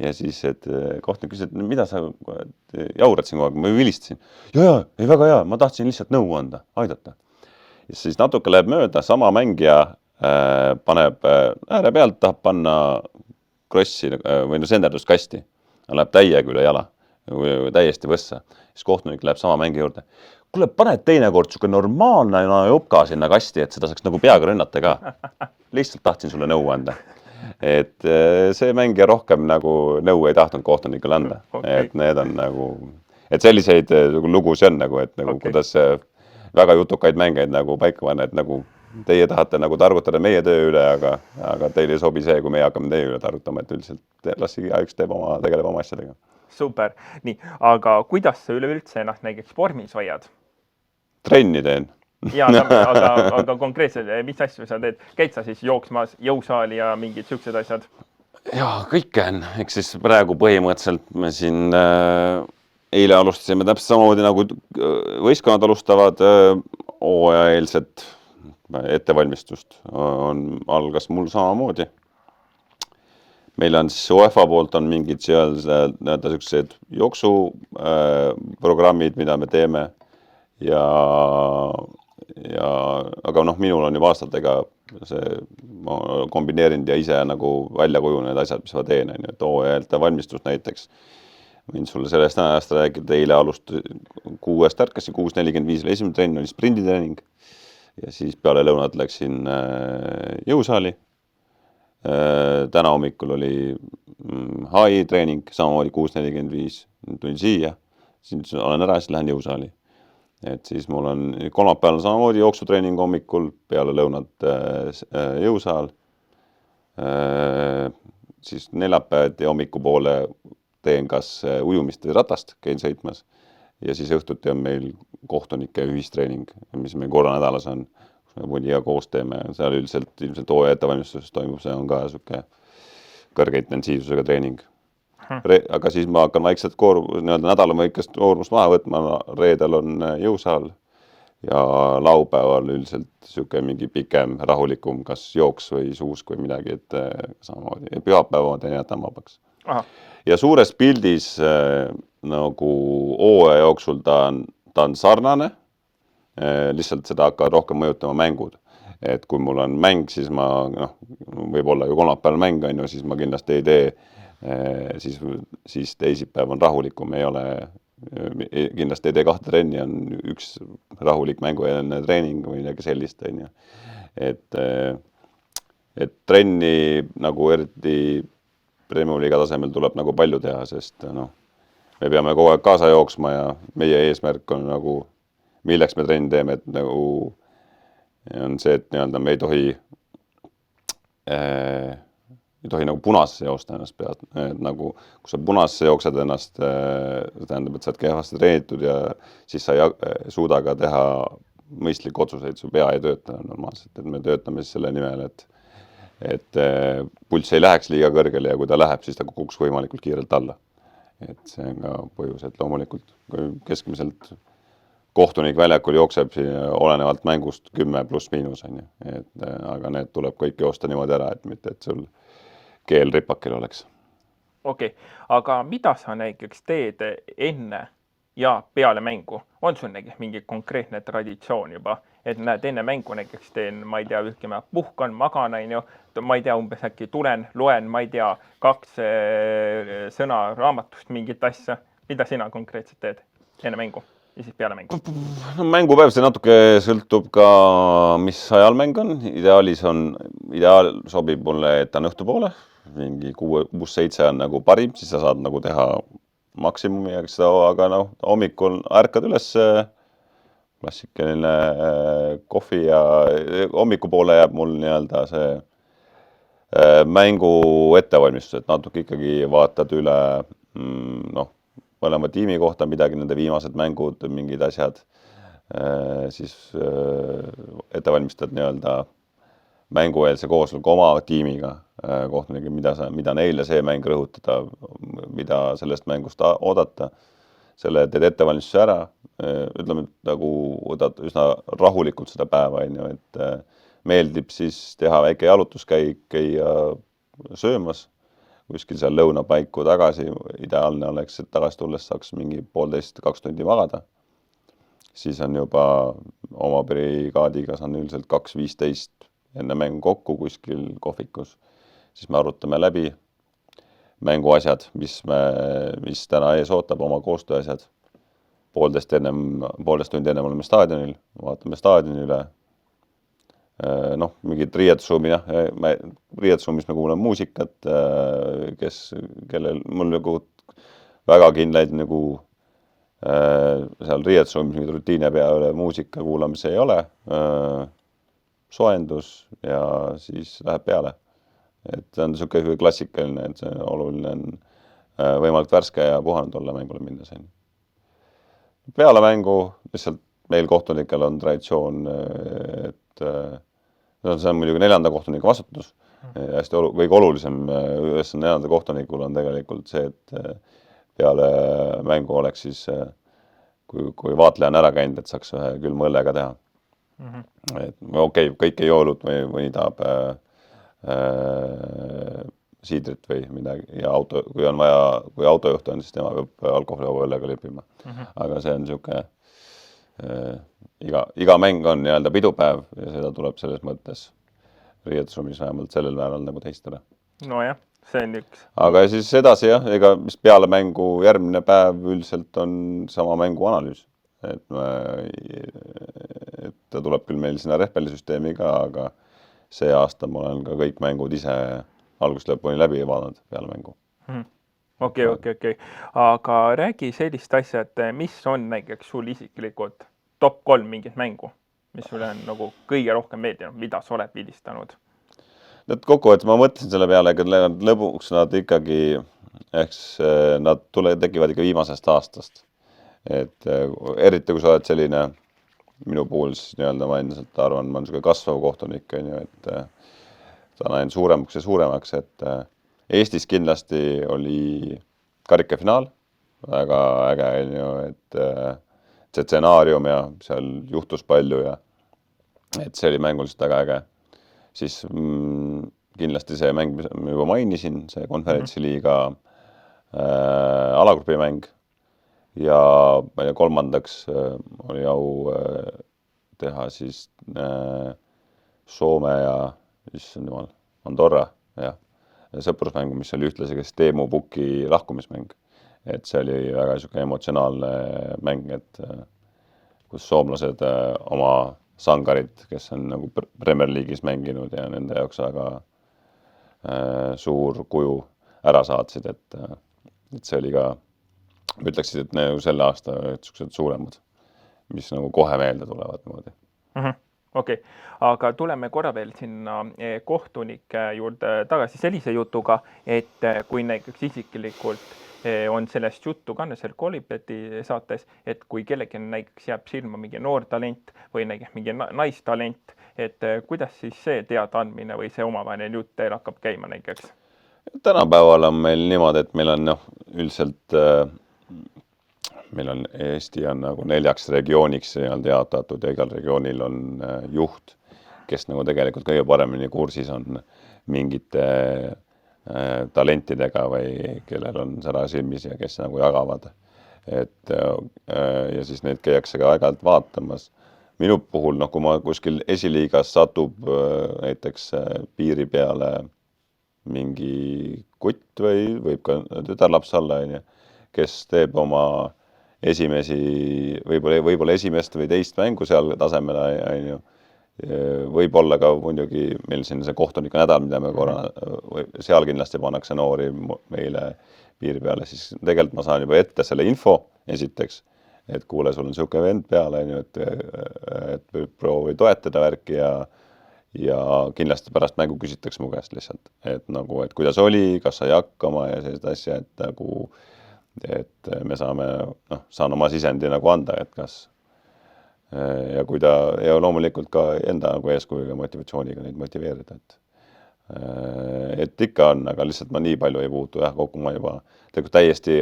Ja siis, et kohtunik küsis, et mida sa jaurad siin kogu aeg, ma vilistasin. Ja, ei väga hea, ma tahtsin lihtsalt nõu anda, aidata. Ja siis natuke läheb mööda, sama mängija paneb ääre pealt, tahab panna krossi või senderdust kasti. Ta läheb täiega üle jala, täiesti võssa. Siis kohtunik läheb sama mängi juurde. Kuule, paned teinekord suke normaalne jopka sinna kasti, et seda saaks nagu peaga rünnata ka. Lihtsalt tahtsin sulle nõu anda. Et see mängija rohkem nagu nõu ei tahtnud kohtunikule anda. Okay. Et need on nagu, et selliseid lugusi on nagu, et nagu kuidas väga jutukaid mängeid nagu paika panna, et nagu teie tahate nagu targutada meie töö üle, aga teile ei sobi see, kui meie hakkame teie üle targutama, et üldiselt lassi üks tegeleb oma asjadega. Super. Nii, aga kuidas sa üleüldse ennast näiteks vormis hoiad? Trenni teen. Ja, aga konkreetselt, mis asju sa teed? Käid sa siis jooksmas, jõusaali ja mingid süksed asjad? Jaa, kõike on. Eks siis praegu põhimõtteliselt me siin eile alustasime täpselt samamoodi nagu võistkonnad alustavad hooajaeelset ettevalmistust. Algas mul samamoodi. Meil on siis UEFA poolt on mingid sellised jooksuprogrammid, mida me teeme. Aga minul on juba aastatega ma kombineerinud ja ise nagu välja kujunenud need asjad, mis ma teen. Et hooajaeelte valmistus näiteks. Võin sulle sellest nädalast rääkida, eile alust 6 ärkasin, 6:45 esimene trenn oli sprinditrening ja siis peale lõunat läksin jõusaali. Täna hommikul oli HI treening, samamoodi 6:45, tulin siia, siis olen ära, siis lähen jõusaali. Et siis mul on kolmapäeval samamoodi jooksutreening hommikul, peale lõunat jõusaal. Siis neljapäevati hommikupoole teen kas ujumist või ratast, käin sõitmas. Ja siis õhtuti on meil kohtunike ühistreening, mis meil korra nädalas on, kus me mõniga koos teeme. Seal ilmselt hooaja ettevalmistuses toimub, see on ka suke kõrge intensiivsusega treening. Aga siis ma hakkan vaikselt nädala mõikast koormust maha võtma, reedel on jõusaal ja laupäeval üldiselt suke mingi pikem, rahulikum, kas jooks või suusk või midagi, et samamoodi. Ja pühapäeva ma teen jätan vabaks. Ja suures pildis nagu hooaja jooksul ta on sarnane, lihtsalt seda hakkavad rohkem mõjutama mängud. Et kui mul on mäng, siis ma, võib-olla ju kolmapäeval mäng on ju, siis ma kindlasti ei tee, siis teisipäev on rahulikum, ei ole, kindlasti ei tee 2 trenni, on üks rahulik mängueelne treening või midagi sellist. Et trenni nagu eriti Premium-liiga tasemel tuleb nagu palju teha, sest noh, me peame kogu aeg kaasa jooksma ja meie eesmärk on nagu, milleks me trenni teeme, et nagu on see, et nii-öelda me ei tohi nagu punasesse joosta ennast pealt, et nagu kui sa punasesse jooksed ennast, see tähendab, et sa oled kehvasti treenitud ja siis sa ei suuda ka teha mõistlikke otsuseid, su pea ei tööta normaalselt, et me töötame siis selle nimel, et pulss ei läheks liiga kõrgele ja kui ta läheb, siis ta kukuks võimalikult kiirelt alla. Et see on ka põhjus, et loomulikult kui keskmiselt kohtunik väljakul jookseb olenevalt mängust 10 pluss miinus, on ju. Aga need tuleb kõik joosta niimoodi ära, et mitte, et sul keel ripakil oleks. Okei, aga mida sa näiteks teed enne ja peale mängu? On sul näiteks mingi konkreetne traditsioon juba, et näed enne mängu näiteks teen, ma ei tea, ütleme, puhkan, magan, ma ei tea, umbes äkki tulen, loen, ma ei tea, 2 sõna raamatust mingit asja. Mida sina konkreetselt teed enne mängu ja siis peale mängu? No, mängupäev see natuke sõltub ka, mis ajal mäng on. Ideaal sobib mulle, et on õhtupoole. Mingi 6-7 on nagu parim, siis sa saad nagu teha maksimumi, aga noh, hommikul ärkad üles, klassikaline kohvi ja hommikupoole jääb mul nii-öelda see mängu ettevalmistus, et natuke ikkagi vaatad üle noh, mõlema tiimi kohta midagi, nende viimased mängud, mingid asjad, siis ettevalmistad nii-öelda mängueelse koosolek oma tiimiga kohtunigi, mida neile see mäng rõhutada, mida sellest mängust oodata. Selle teed ettevalmistuse ära, ütleme, nagu võtad üsna rahulikult seda päeva, et meeldib siis teha väike jalutuskäik, käia söömas, kuskil seal lõunapaiku tagasi. Ideaalne oleks, et tagasi tulles saaks mingi 1,5–2 tundi magada. Siis on juba oma brigaadiga saan üldiselt 2:15 enne mängu kokku kuskil kohvikus. Siis me arutame läbi mänguasjad, mis täna ees ootab, oma koostööasjad. 1,5 tundi enne oleme staadionil, vaatame staadioni üle. Noh, mingid riietusruumis me kuulame muusikat, kellel mul nagu väga kindlaid nagu seal riietusruumis mingid rutiine peale muusika kuulamise ei ole. Soendus ja siis läheb peale. Et see on niisugune klassikaline, et see oluline on võimalikult värske ja puhanud olla mängule minnes. Peale mängu, lihtsalt meil kohtunikel on traditsioon, et see on muidugi 4. kohtuniku vastutus. Hästi kõige olulisem ülesanne 4. kohtunikul on tegelikult see, et peale mängu oleks siis, kui vaatleja on ära käinud, et saaks ühe külma õllega teha. Et okei, kõik ei joolud või tahab siidrit või midagi ja kui on vaja, kui autojuht on, siis tema peab alkoholivaba õllega lipima. Aga see on niisugune iga mäng on nii-öelda pidupäev ja seda tuleb selles mõttes riietusruumis vähemalt sellel määral nagu teistada. No jah, see on üks. Aga siis edasi jah, ega mis peale mängu järgmine päev üldiselt on sama mängu analüüs. Et ta tuleb küll meil sinna rehpelisüsteemi ka, aga see aasta ma olen ka kõik mängud ise algusest lõpuni läbi vaadanud peale mängu. Okei. Aga räägi sellist asja, et mis on näiteks sul isiklikult top 3 mingit mängu, mis sulle on nagu kõige rohkem meeldinud, mida sa oled pildistanud? Kokkuvõttes ma mõtlesin selle peale, et lõpuks nad ikkagi, nad tekivad ikka viimasest aastast. Et eriti kui sa oled selline, minu puhul siis nii-öelda ma endiselt arvan, ma olen niisugune kasvav kohtunik, et ta on ainult suuremaks ja suuremaks, et Eestis kindlasti oli karikafinaal, väga äge, et see stsenaarium ja seal juhtus palju ja et see oli mänguliselt väga äge. Siis kindlasti see mäng, mis ma juba mainisin, see konverentsiliiga alagrupimäng ja kolmandaks oli au teha siis Soome ja Andorra ja sõprusmängu, mis oli ühtlasi kes Teemu Puki lahkumismäng. Et see oli väga emotsionaalne mäng, et kus soomlased oma sangarid, kes on nagu Premier League'is mänginud ja nende jaoks väga suur kuju, ära saatsid, et see oli ka, ma ütleksin, et selle aasta suuremad, mis nagu kohe meelde tulevad niimoodi. Okei, aga tuleme korra veel sinna kohtunike juurde tagasi sellise jutuga, et kui näiteks isiklikult on sellest juttu ka seal Kolibeti saates, et kui kellegi näiteks jääb silma mingi noor talent või näiteks mingi naistalent, et kuidas siis see teadaandmine või see omavaheline jutt teil hakkab käima näiteks? Tänapäeval on meil niimoodi, et meil on üldiselt meil on Eesti on nagu 4 regiooniks jaotatud ja igal regioonil on juht, kes nagu tegelikult kõige paremini kursis on mingite talentidega või kellel on sära silmis ja kes nagu jagavad. Ja siis neid käiakse ka aeg-ajalt vaatamas. Minu puhul, kui ma kuskil esiliigas satub näiteks piiri peale mingi kutt või võib ka tütarlaps olla, kes teeb oma võib-olla esimest või teist mängu seal tasemele, võib-olla ka muidugi meil siin see kohtunike nädal, mida me korra, seal kindlasti pannakse noori meile piiri peale, siis tegelikult ma saan juba ette selle info esiteks, et kuule, sul on siuke vend peale, et proovi toetada värki ja kindlasti pärast mängu küsitakse mu käest lihtsalt, et kuidas oli, kas sai hakkama ja sellised asja, et me saan oma sisendi anda, et kas ja kui ja loomulikult ka enda eeskujuga motivatsiooniga neid motiveerida, et ikka on, aga lihtsalt ma nii palju ei puutu, kokku ma juba tegelikult täiesti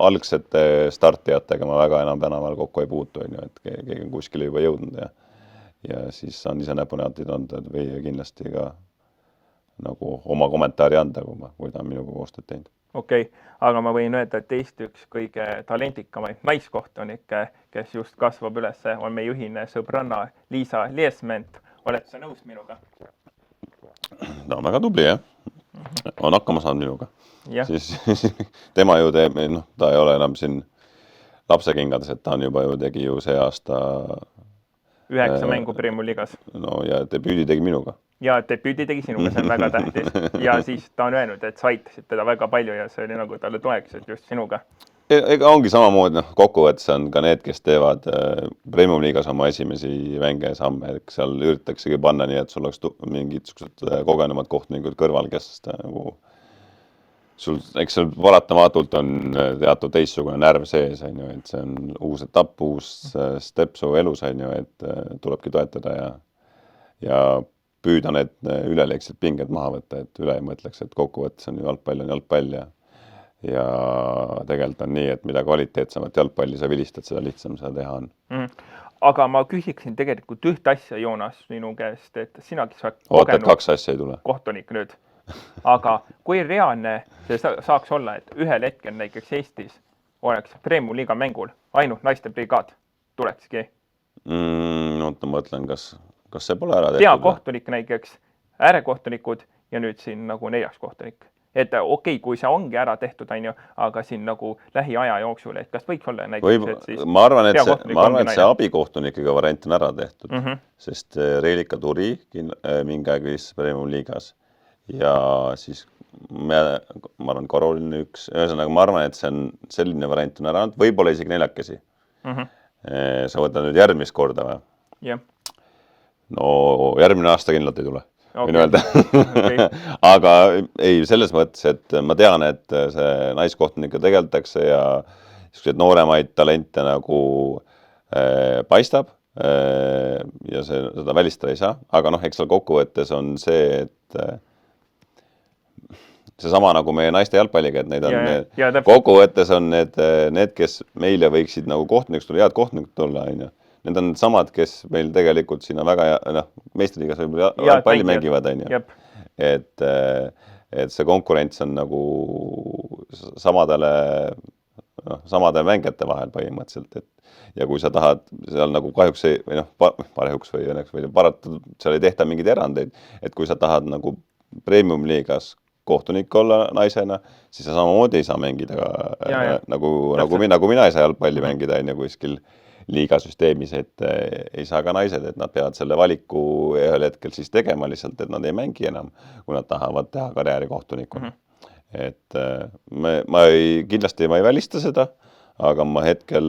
algsete startijatega ma väga enam tänaval kokku ei puutu, et keegi on kuskile juba jõudnud ja siis saan ise näpunäotid anda või kindlasti ka nagu oma kommentaari anda, kui ta on minuga koostööd teinud. Okei, aga ma võin öelda, et Eesti üks kõige talentikamaid naiskohtunikke, kes just kasvab üles, on meie ühine sõbranna Liisa Liesment. Oled sa nõus minuga? Ta on väga tubli, jah. On hakkama saanud minuga. Siis tema ju teeb, ta ei ole enam siin lapsekingades, et ta on juba tegi ju see aasta 9 mängu Premiumi liigas. No ja debüüdi tegi minuga. Ja debüüdi tegi sinuga, see on väga tähtis. Ja siis ta on öelnud, et sa aitasid teda väga palju ja see oli nagu talle toeks, et just sinuga. Ega ongi samamoodi, kokkuvõttes on ka need, kes teevad Premium liigas oma esimesi mänge ja samme, et seal üritaksegi panna nii, et sul oleks mingid kogenemad kohtunikud kõrval, kes eks sul paratamatult on teatud teistsugune närv sees, et see on uus etapp, uus step su elus, et tulebki toetada ja püüda need üleliigsed pinged maha võtta, et üle ei mõtleks, et kokkuvõttes on jalgpall ja tegelikult on nii, et mida kvaliteetsemat jalgpalli sa vilistad, seda lihtsam seda teha on. Aga ma küsiksin tegelikult üht asja, Joonas, minu käest, et sinagi sa kogenud 2 asja ei tule. Kohtunik nüüd. Aga kui reaalne see saaks olla, et ühel hetkel näiteks Eestis oleks Premiumi liiga mängul ainult naiste brigaad tulekski? Ma mõtlen, kas see pole ära tehtud? Peakohtunik näiteks, äärekohtunikud ja nüüd siin nagu 4. kohtunik. Et okei, kui see ongi ära tehtud, aga siin nagu lähiaja jooksul, et kas võiks olla näiteks, et siis ma arvan, et see abikohtunikega variant on ära tehtud, sest Reelika Turi mingi aeg viis Premiumi liigas ja siis ma arvan, Karolin 1, ühesõnaga ma arvan, et see on selline variant on ära, võib-olla isegi 4. Sa võtad nüüd järgmist korda või? Jah. No järgmine aasta kindlalt ei tule, võin öelda. Aga ei, selles mõttes, et ma tean, et see naiskohtunikega tegeldakse ja nooremaid talente nagu paistab ja seda välistada ei saa, aga eks seal kokkuvõttes on see, et seesama nagu meie naiste jalgpalliga, et neid on kokkuvõttes on need, kes meile võiksid nagu kohtuniks tulla, head kohtunikud tulla, need on samad, kes meil tegelikult siin on väga, meistriliigas võib-olla palli mängivad, et see konkurents on nagu samadele mängijate vahel põhimõtteliselt, ja kui sa tahad seal nagu kahjuks või õnneks või paratud, seal ei tehta mingeid erandeid, et kui sa tahad nagu Premium liigas kohtunik olla naisena, siis sa samamoodi ei saa mängida nagu mina ei saa jalgpalli mängida kuskil liigasüsteemis, et ei saa ka naised, et nad peavad selle valiku ühel hetkel siis tegema lihtsalt, et nad ei mängi enam, kui nad tahavad teha karjääri kohtunikuna. et ma kindlasti ma ei välista seda, aga ma hetkel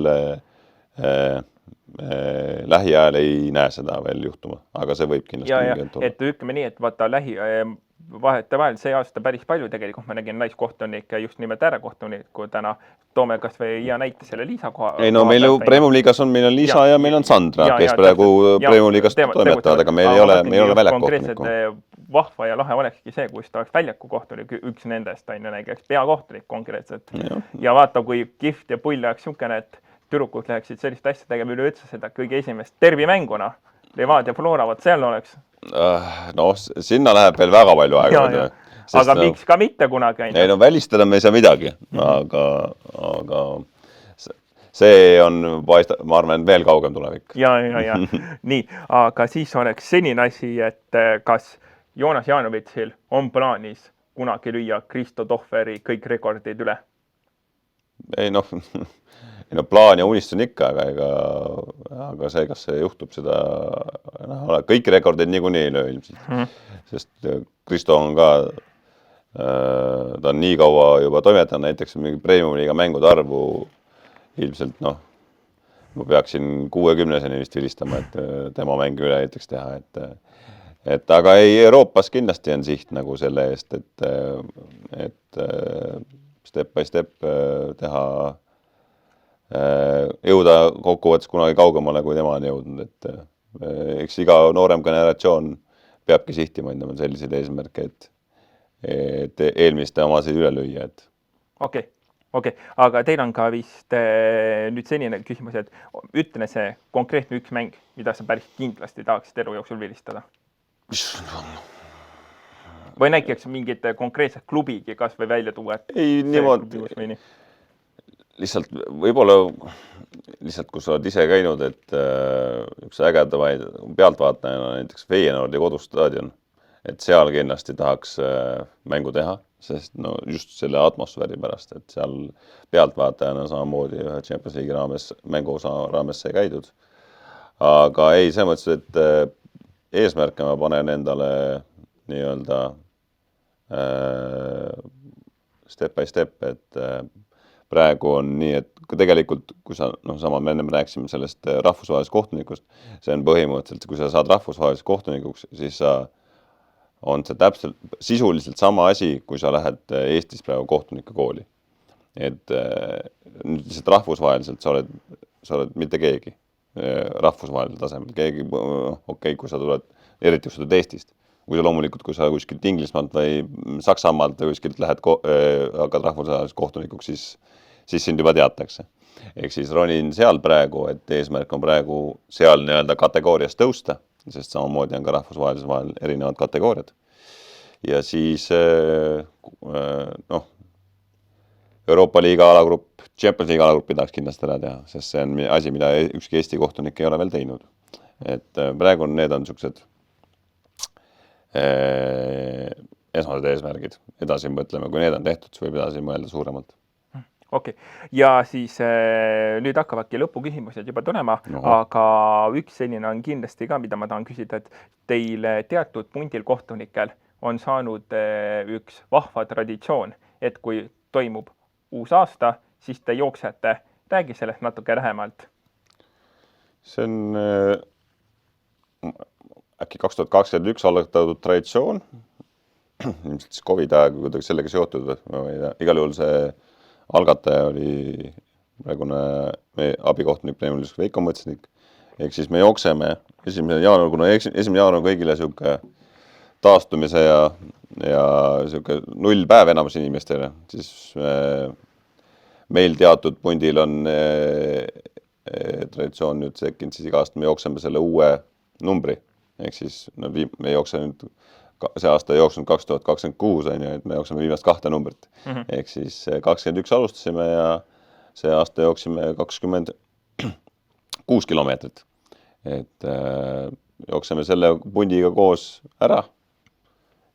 lähiajal ei näe seda veel juhtuma, aga see võib kindlasti ja mingi olla. et ütleme nii, et vaata vahetevahel see aasta päris palju tegelikult ma nägin naiskohtunikke, just nimelt ärakohtuniku täna. Toome kas või hea näite selle Liisa koha. Ei no meil ju Premium Liigas on, meil on Liisa ja meil on Sandra, kes praegu Premium Liigas toimetavad, aga meil ei ole väljakohtunikku. Vahva ja lahe olekski see, kus ta oleks väljakukohtunik, üks nendest on näiteks peakohtunik konkreetselt. Ja vaata, kui kihvt ja pull oleks niisugune, et türukud läheksid sellist asja tegema üleüldse seda kõige esimest tervimänguna. Levadia Flora, vaat seal oleks. No, sinna läheb veel väga palju aega. Aga miks ka mitte kunagi? Ei no välistada me ei saa midagi, aga see on, ma arvan, veel kaugem tulevik. Ja. Nii, aga siis oleks senine asi, et kas Joonas Jaanovitsil on plaanis kunagi lüüa Kristo Tohveri kõik rekordid üle? Ei noh, plaan ja unistus on ikka, aga see, kas see juhtub, seda kõik rekordid niikuinii ei löö ilmselt. Sest Kristo on ka, ta on nii kaua juba toimetanud, näiteks mingi Premium Liiga mängude arvu ilmselt, ma peaksin 60-seni vist vilistama, et tema mängu üle näiteks teha, aga ei, Euroopas kindlasti on siht nagu selle eest, et step by step teha, jõuda kokkuvõttes kunagi kaugemale, kui tema on jõudnud, et eks iga noorem generatsioon peabki sihtima endale selliseid eesmärke, et eelmiste omasid üle lüüa. Okei, aga teil on ka vist nüüd senine küsimus, et ütle see konkreetne üks mäng, mida sa päris kindlasti tahaksid elu jooksul vilistada. Või näiteks mingid konkreetsed klubigi kas või välja tuua? Ei, niimoodi. Lihtsalt, võib-olla lihtsalt, kui sa oled ise käinud, et üks ägedamaid pealtvaatajana näiteks Feyenoordi kodustaadion, et seal kindlasti tahaks mängu teha, sest just selle atmosfääri pärast, et seal pealtvaatajana samamoodi ühe Champions League raames, mänguosa raames sai käidud. Aga ei, see mõttes, et eesmärke ma panen endale nii-öelda step by step, et praegu on nii, et tegelikult, kui sa, sama me enne rääksime sellest rahvusvahelisest kohtunikust, see on põhimõtteliselt, kui sa saad rahvusvahelisest kohtunikuks, siis on see täpselt sisuliselt sama asi, kui sa lähed Eestis praegu kohtunike kooli. Et nüüd lihtsalt rahvusvaheliselt sa oled mitte keegi rahvusvahelisel tasemel. Keegi, kui sa tuled, eriti kui sa tuled Eestist. Kui sa loomulikult, kui sa kuskilt Inglismaalt või Saksamaalt või kuskilt hakkad rahvusvaheliseks kohtunikuks, siis sind juba teatakse. Ehk siis ronin seal praegu, et eesmärk on praegu seal nii-öelda kategoorias tõusta, sest samamoodi on ka rahvusvahelisel vahel erinevad kategooriad. Ja siis Euroopa Liiga alagrupp, Champions Liiga alagruppi tahaks kindlasti ära teha, sest see on asi, mida ükski Eesti kohtunik ei ole veel teinud. Et praegu need on niisugused esmased eesmärgid. Edasi mõtleme, kui need on tehtud, siis võib edasi mõelda suuremalt. Okei. Ja siis nüüd hakkavadki lõpuküsimused juba tulema, aga üks selline on kindlasti ka, mida ma tahan küsida, et teil teatud pundil kohtunikel on saanud üks vahva traditsioon, et kui toimub uus aasta, siis te jooksete. Räägi sellest natuke lähemalt. See on äkki 2021 algatatud traditsioon. Ilmselt siis COVID-aega kuidagi sellega seotud. Igal juhul see algataja oli praegune abikohtunik Premium Liigas Veiko Mõtsnik. Ehk siis me jookseme 1. jaanuar, kuna 1. jaanuar on kõigile siuke taastumise ja siuke 0 päev enamus inimestele, siis meil teatud pundil on traditsioon nüüd sekkinud, siis iga aasta me jookseme selle uue numbri. Ehk siis me jookseme nüüd, see aasta jooksnud 2026, et me jookseme viimast 2 numbrit. Ehk siis 21 alustasime ja see aasta jooksime 26 kilomeetrit. Et jookseme selle pundiga koos ära,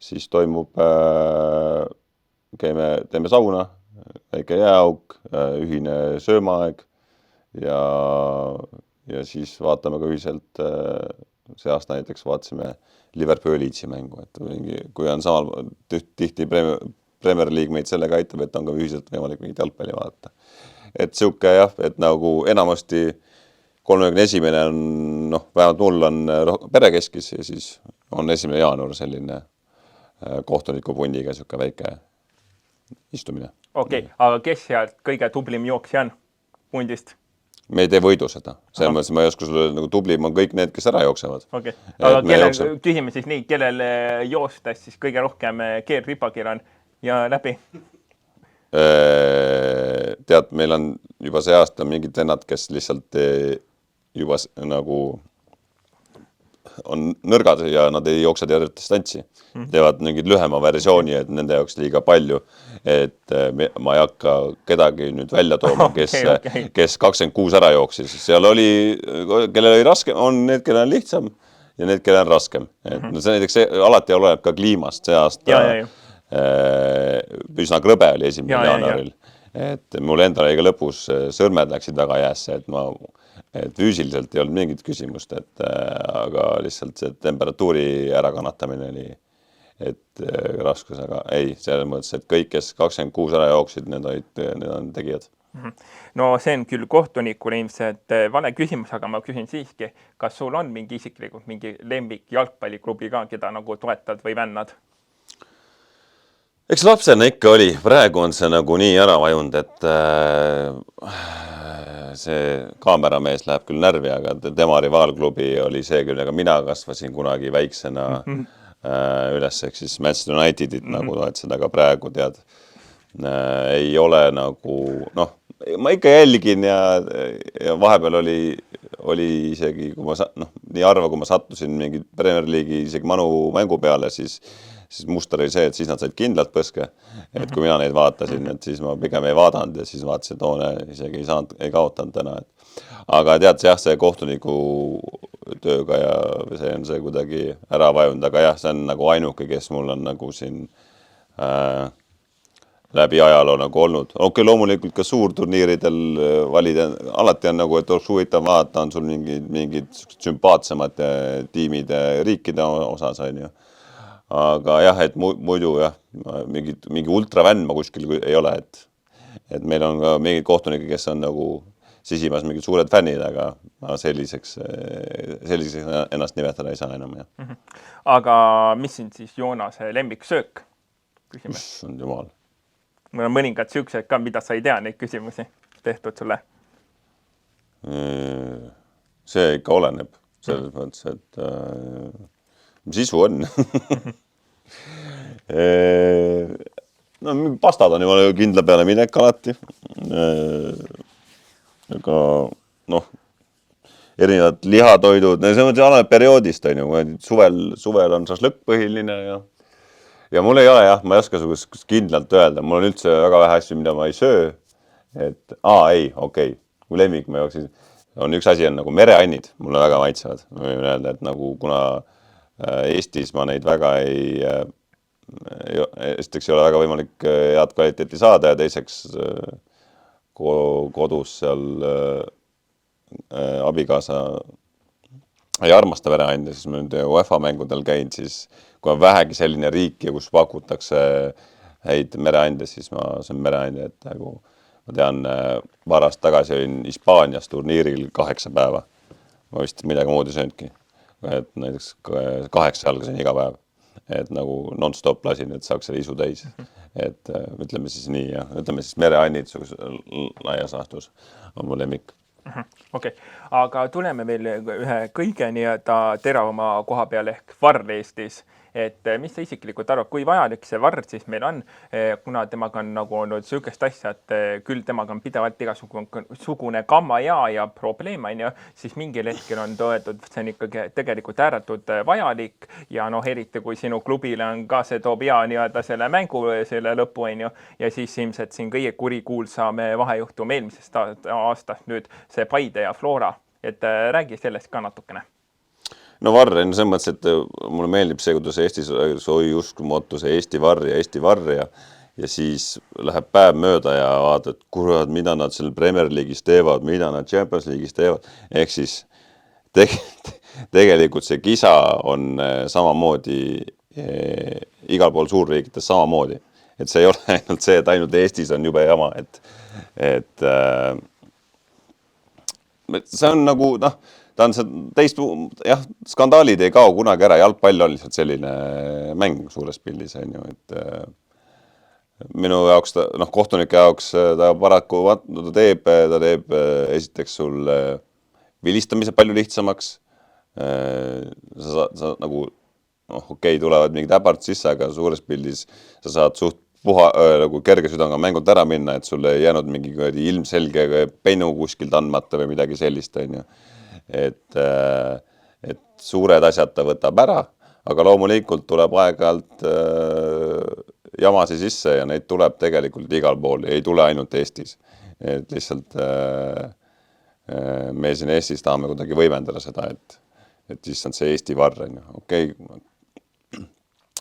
siis toimub, teeme sauna, väike jääauk, ühine söömaaeg ja siis vaatame ka ühiselt, see aasta näiteks vaatasime Liverpooli Leedsi mängu, et kui on samal tihti Premier League meid sellega aitab, et on ka ühiselt võimalik mingit jalgpalli vaadata. Et siuke jah, et nagu enamasti 31. on, noh, vähemalt mul on perekeskis ja siis on 1. jaanuar selline kohtuniku pundiga siuke väike istumine. Okei, aga kes sealt kõige tublim jooksja on pundist? Me ei tee võidu seda. Selles mõttes ma ei oska sulle nagu tublim on kõik need, kes ära jooksevad. Okei, aga küsime siis nii, kellel joostes siis kõige rohkem keelripakil on ja läbi? Tead, meil on juba see aasta mingid vennad, kes lihtsalt juba nagu on nõrgad ja nad ei jookse tervet distantsi. Teevad mingid lühema versiooni, et nende jaoks liiga palju. Et ma ei hakka kedagi nüüd välja tooma, kes 26 ära jooksis. Seal oli, kellel oli raskem, on need, kellel on lihtsam ja need, kellel on raskem. Et see näiteks alati oleneb ka kliimast. See aasta üsna krõbe oli 1. jaanuaril. Et mul endal oli ka lõpus sõrmed läksid väga jäässe, et füüsiliselt ei olnud mingit küsimust, aga lihtsalt see temperatuuri ärakannatamine oli raskus, aga ei, selles mõttes, et kõik, kes 26 ära jooksid, need on tegijad. No see on küll kohtunikule ilmselt vale küsimus, aga ma küsin siiski, kas sul on mingi isiklikult mingi lembik jalgpalliklubi ka, keda nagu toetad või vännad? Eks lapsena ikka oli, praegu on see nagu nii ära vajunud, et see kaameramees läheb küll närvi, aga tema rivaalklubi oli see küll, aga mina kasvasin kunagi väiksena üles, ehk siis Manchester Unitedit nagu toetasid, aga praegu tead, ei ole nagu, noh, ma ikka jälgin ja vahepeal oli isegi, kui ma, noh, nii harva, kui ma sattusin mingi Premier League'i isegi manu mängu peale, siis muster oli see, et siis nad said kindlalt põske, et kui mina neid vaatasin, et siis ma pigem ei vaadanud ja siis vaatasin, et oone isegi ei kaotanud täna. Aga tead, jah, see kohtuniku tööga ja see on see kuidagi ära vajunud, aga jah, see on nagu ainuke, kes mul on nagu siin läbi ajaloo nagu olnud. Okei, loomulikult ka suurturniiridel valida, alati on nagu, et oleks huvitav vaadata, on sul mingid sümpaatsemad tiimid riikide osas, on ju. Aga jah, et muidu jah, mingi ultravänn ma kuskil ei ole, et meil on ka mingid kohtunikud, kes on nagu sisimas mingid suured fännid, aga selliseks ennast nimetada ei saa enam. Ja. Aga mis siin siis Joonase lemmiksöök? Issand jumal. Mul on mõningad süüksed ka, mida sa ei tea neid küsimusi tehtud sulle. See ikka oleneb selles mõttes, et mis isu on. No, pastad on ju kindla peale minek alati. Aga noh, erinevad lihatoidud, see on alati perioodist, on ju, suvel on šašlõkk põhiline ja mul ei ole jah, ma ei oska kindlalt öelda, mul on üldse väga vähe asju, mida ma ei söö, et okei, kui lemmik ma jooksin, on üks asi on nagu mereannid, mulle väga maitsevad, ma võin öelda, et nagu kuna Eestis ma neid väga esiteks ei ole väga võimalik head kvaliteeti saada ja teiseks kodus seal abikaasa ei armasta mereande, siis ma nüüd UEFA mängudel käin, siis kui on vähegi selline riik ja kus pakutakse häid mereande, siis ma söön mereande, et nagu ma tean, varast tagasi olin Hispaanias turniiril 8 päeva. Ma vist midagi muud ei sööndki. Et näiteks 8 jalgasin iga päev, et nagu non-stop lasin, et saaks selle isu täis. Et ütleme siis nii ja ütleme siis mereannid laias laastus on mu lemmik. Okei, aga tuleme veel ühe kõige teravama koha peale ehk VAR Eestis. Et mis sa isiklikult arvad, kui vajalik see VAR siis meil on, kuna temaga on nagu olnud sükest asja, et küll temaga on pidevalt igasugune gamma ja probleem, siis mingil hetkel on tõetud, see on ikkagi tegelikult ääretult vajalik ja noh, eriti kui sinu klubile on ka see toob nii-öelda selle mängu selle lõpu, ja siis ilmselt siin kõige kurikuulsame vahejuhtum eelmisest aastast nüüd see Paide ja Flora, et räägi sellest ka natukene. No VAR on selles mõttes, et mulle meeldib see, kuidas Eestis soi uskumatu see Eesti VAR ja siis läheb päev mööda ja vaatad, kurat, mida nad seal Premier League'is teevad, mida nad Champions League'is teevad. Ehk siis tegelikult see kisa on samamoodi igal pool suurriikides samamoodi. et see ei ole ainult see, et ainult Eestis on jube jama, et see on nagu, noh, ta on see jah, skandaalid ei kao kunagi ära, jalgpall on lihtsalt selline mäng suures pildis, on ju, et minu jaoks, noh, kohtunike jaoks ta paraku ta teeb esiteks sul vilistamise palju lihtsamaks. Sa nagu, noh, okei, tulevad mingid äpart sisse, aga suures pildis sa saad suht nagu kerge südanga mängult ära minna, et sul ei jäänud mingi ilmselge pennu kuskilt andmata või midagi sellist, on ju. Et suured asjad ta võtab ära, aga loomulikult tuleb aeg-ajalt jamasi sisse ja neid tuleb tegelikult igal pool, ei tule ainult Eestis. Et lihtsalt me siin Eestis tahame kuidagi võimendada seda, et lihtsalt see Eesti varr on ju. Okei,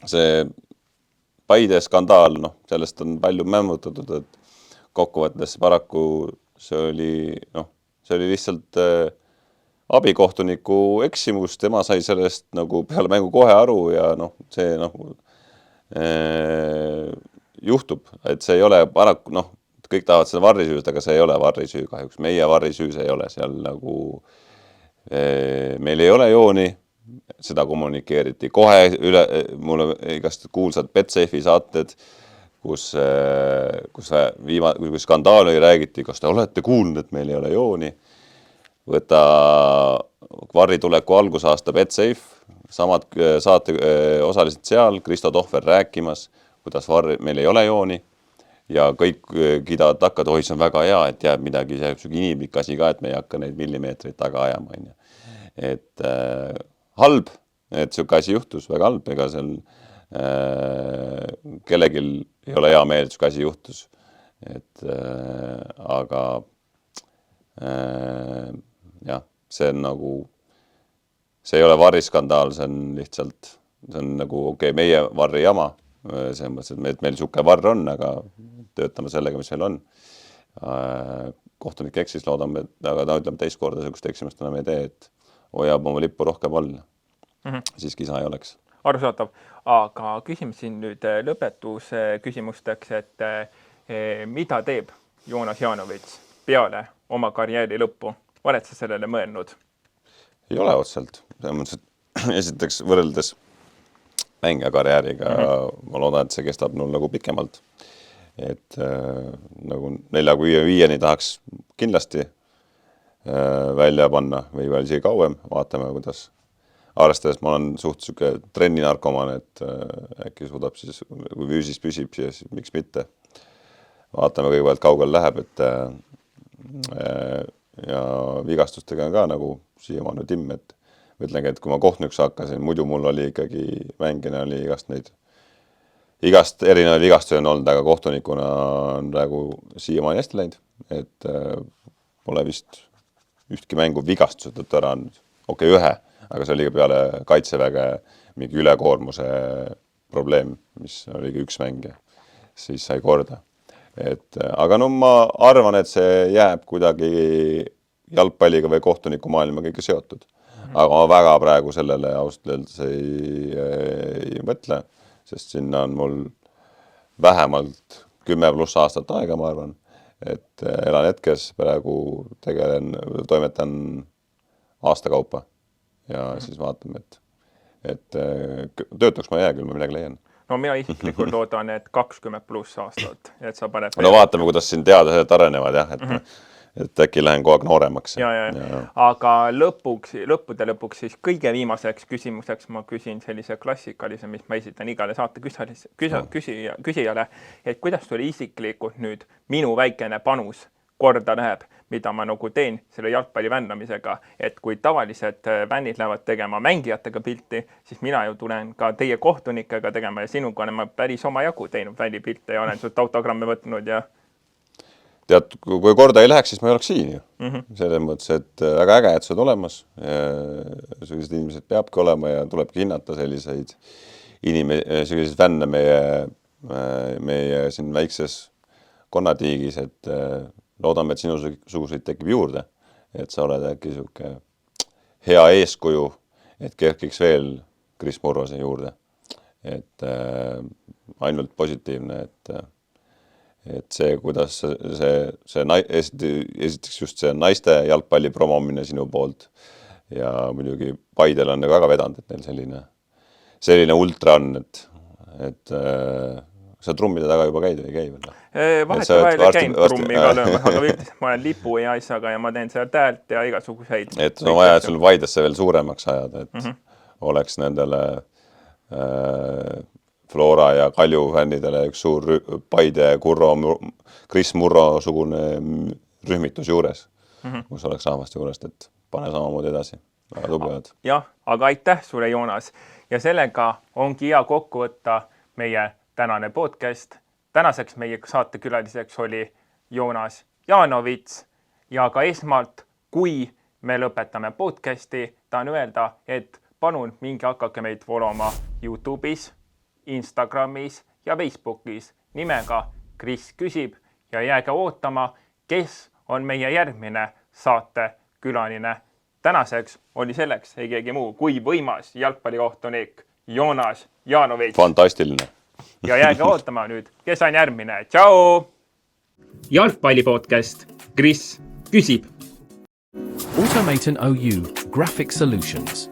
see Paide skandaal, noh, sellest on palju mämmutatud, et kokkuvõttes paraku see oli lihtsalt abikohtuniku eksimus, tema sai sellest nagu peale mängu kohe aru ja noh, see nagu juhtub, et see ei ole paraku, noh, kõik tahavad seda varrisüüst, aga see ei ole varrisüü kahjuks. Meie varrisüüs ei ole seal nagu, meil ei ole jooni, seda kommunikeeriti kohe üle, mulle igast kuulsad Betsafe'i saated, kus skandaal oli, räägiti, kas te olete kuulnud, et meil ei ole jooni. Võta varrituleku algusaasta Betsafe, samad saate osalised seal, Kristo Tohver rääkimas, kuidas meil ei ole jooni ja kõik kiidavad takka, et oi, see on väga hea, et jääb midagi, see jääb inimlik asi ka, et me ei hakka neid millimeetreid taga ajama. Et halb, et siuke asi juhtus, väga halb, ega seal kellelgi ei ole hea meel, et siuke asi juhtus. Et aga jah, see on nagu, see ei ole varriskandaal, see on lihtsalt, see on nagu okei, meie varri jama, see mõttes, et meil siuke varr on, aga töötame sellega, mis meil on. Kohtunik eksis, loodame, aga ta ütleme teist korda siukest eksimust enam ei tee, et hoiab oma lippu rohkem all. Siis kisa ei oleks. Arusaatav, aga küsime siin nüüd lõpetuse küsimusteks, et mida teeb Joonas Jaanovits peale oma karjääri lõppu? Oled sa sellele mõelnud? Ei ole otselt. Esiteks võrreldes mängija karjääriga ma loodan, et see kestab mul nagu pikemalt. Et nagu 4-5 tahaks kindlasti välja panna või veel isegi kauem. Vaatame, kuidas arvestades ma olen suht siuke trenninarkoman, et äkki suudab siis, kui füüsis püsib, siis miks mitte. Vaatame kõigepealt kaugel läheb, et ja vigastustega ka nagu siiamaani timm, et mõtlengi, et kui ma kohtunuks hakkasin, muidu mul oli ikkagi mängina oli igast erinevaid vigastusi on olnud, aga kohtunikuna on praegu siiamaani hästi läinud, et pole vist ühtki mängu vigastused ära andnud. Okei, ühe, aga see oli ka peale kaitseväge mingi ülekoormuse probleem, mis oligi üks mäng ja siis sai korda. Aga no ma arvan, et see jääb kuidagi jalgpalliga või kohtuniku maailma kõige seotud. Aga ma väga praegu sellele ausalt öeldes ei mõtle, sest sinna on mul vähemalt 10+ aastat aega, ma arvan, et elan hetkes praegu toimetan aasta kaupa ja siis vaatame, et töötuks ma jää küll, ma midagi leian. No mina isiklikult loodan, et 20+ aastat, et sa paned... No vaatame, kuidas siin teadlased arenevad, jah, et äkki lähen kogu aeg nooremaks. Ja. Aga lõppude lõpuks siis kõige viimaseks küsimuseks ma küsin sellise klassikalise, mis ma esitan igale saate küsijale, et kuidas tuli isiklikult nüüd minu väikene panus korda läheb, mida ma nagu teen selle jalgpalli vändamisega, et kui tavalised vännid lähevad tegema mängijatega pilti, siis mina ju tulen ka teie kohtunikega tegema ja sinuga olen ma päris oma jagu teinud vällipilte ja olen sult autogramme võtnud ja... Tead, kui korda ei läheks, siis ma ei oleks siin ju. Selles mõttes, et väga äge, et sa oled olemas. Sellised inimesed peabki olema ja tulebki hinnata selliseid vänne meie siin väikses konnatiigis, et loodame, et sinusuguseid tekib juurde, et sa oled äkki siuke hea eeskuju, et kerkiks veel Kris Murrose juurde. et ainult positiivne, et see, kuidas esiteks just see naiste jalgpalli promomine sinu poolt ja muidugi Paidel on väga vedanud, et neil selline ultra on, et sa trummide taga juba käid või ei käi veel? Vahetevahel käin trummiga löömas, aga üldiselt ma olen lipu ja asjaga ja ma teen seal täelt ja igasuguseid. Et on vaja, et sul Paidesse veel suuremaks ajada, et oleks nendele Flora ja Kalju fännidele üks suur Paide, Kurro, Kris Murro sugune rühmitus juures, kus oleks rahvast juurest, et pane samamoodi edasi. Väga tublevad. Jah, aga aitäh sulle, Joonas. Ja sellega ongi hea kokku võtta meie tänane podcast. Tänaseks meie saatekülaliseks oli Joonas Jaanovits ja ka esmalt, kui me lõpetame podcasti, tahan öelda, et palun minge hakake meid followma YouTube'is, Instagramis ja Facebookis nimega Kris küsib ja jääge ootama, kes on meie järgmine saatekülaline. Tänaseks oli selleks ei keegi muu kui võimas jalgpallikohtunik Joonas Jaanovits. Fantastiline. Ja jääge ootama nüüd, kes on järgmine. Tšau! Jalgpallipodcast Kris küsib. Automaton OU Graphic Solutions.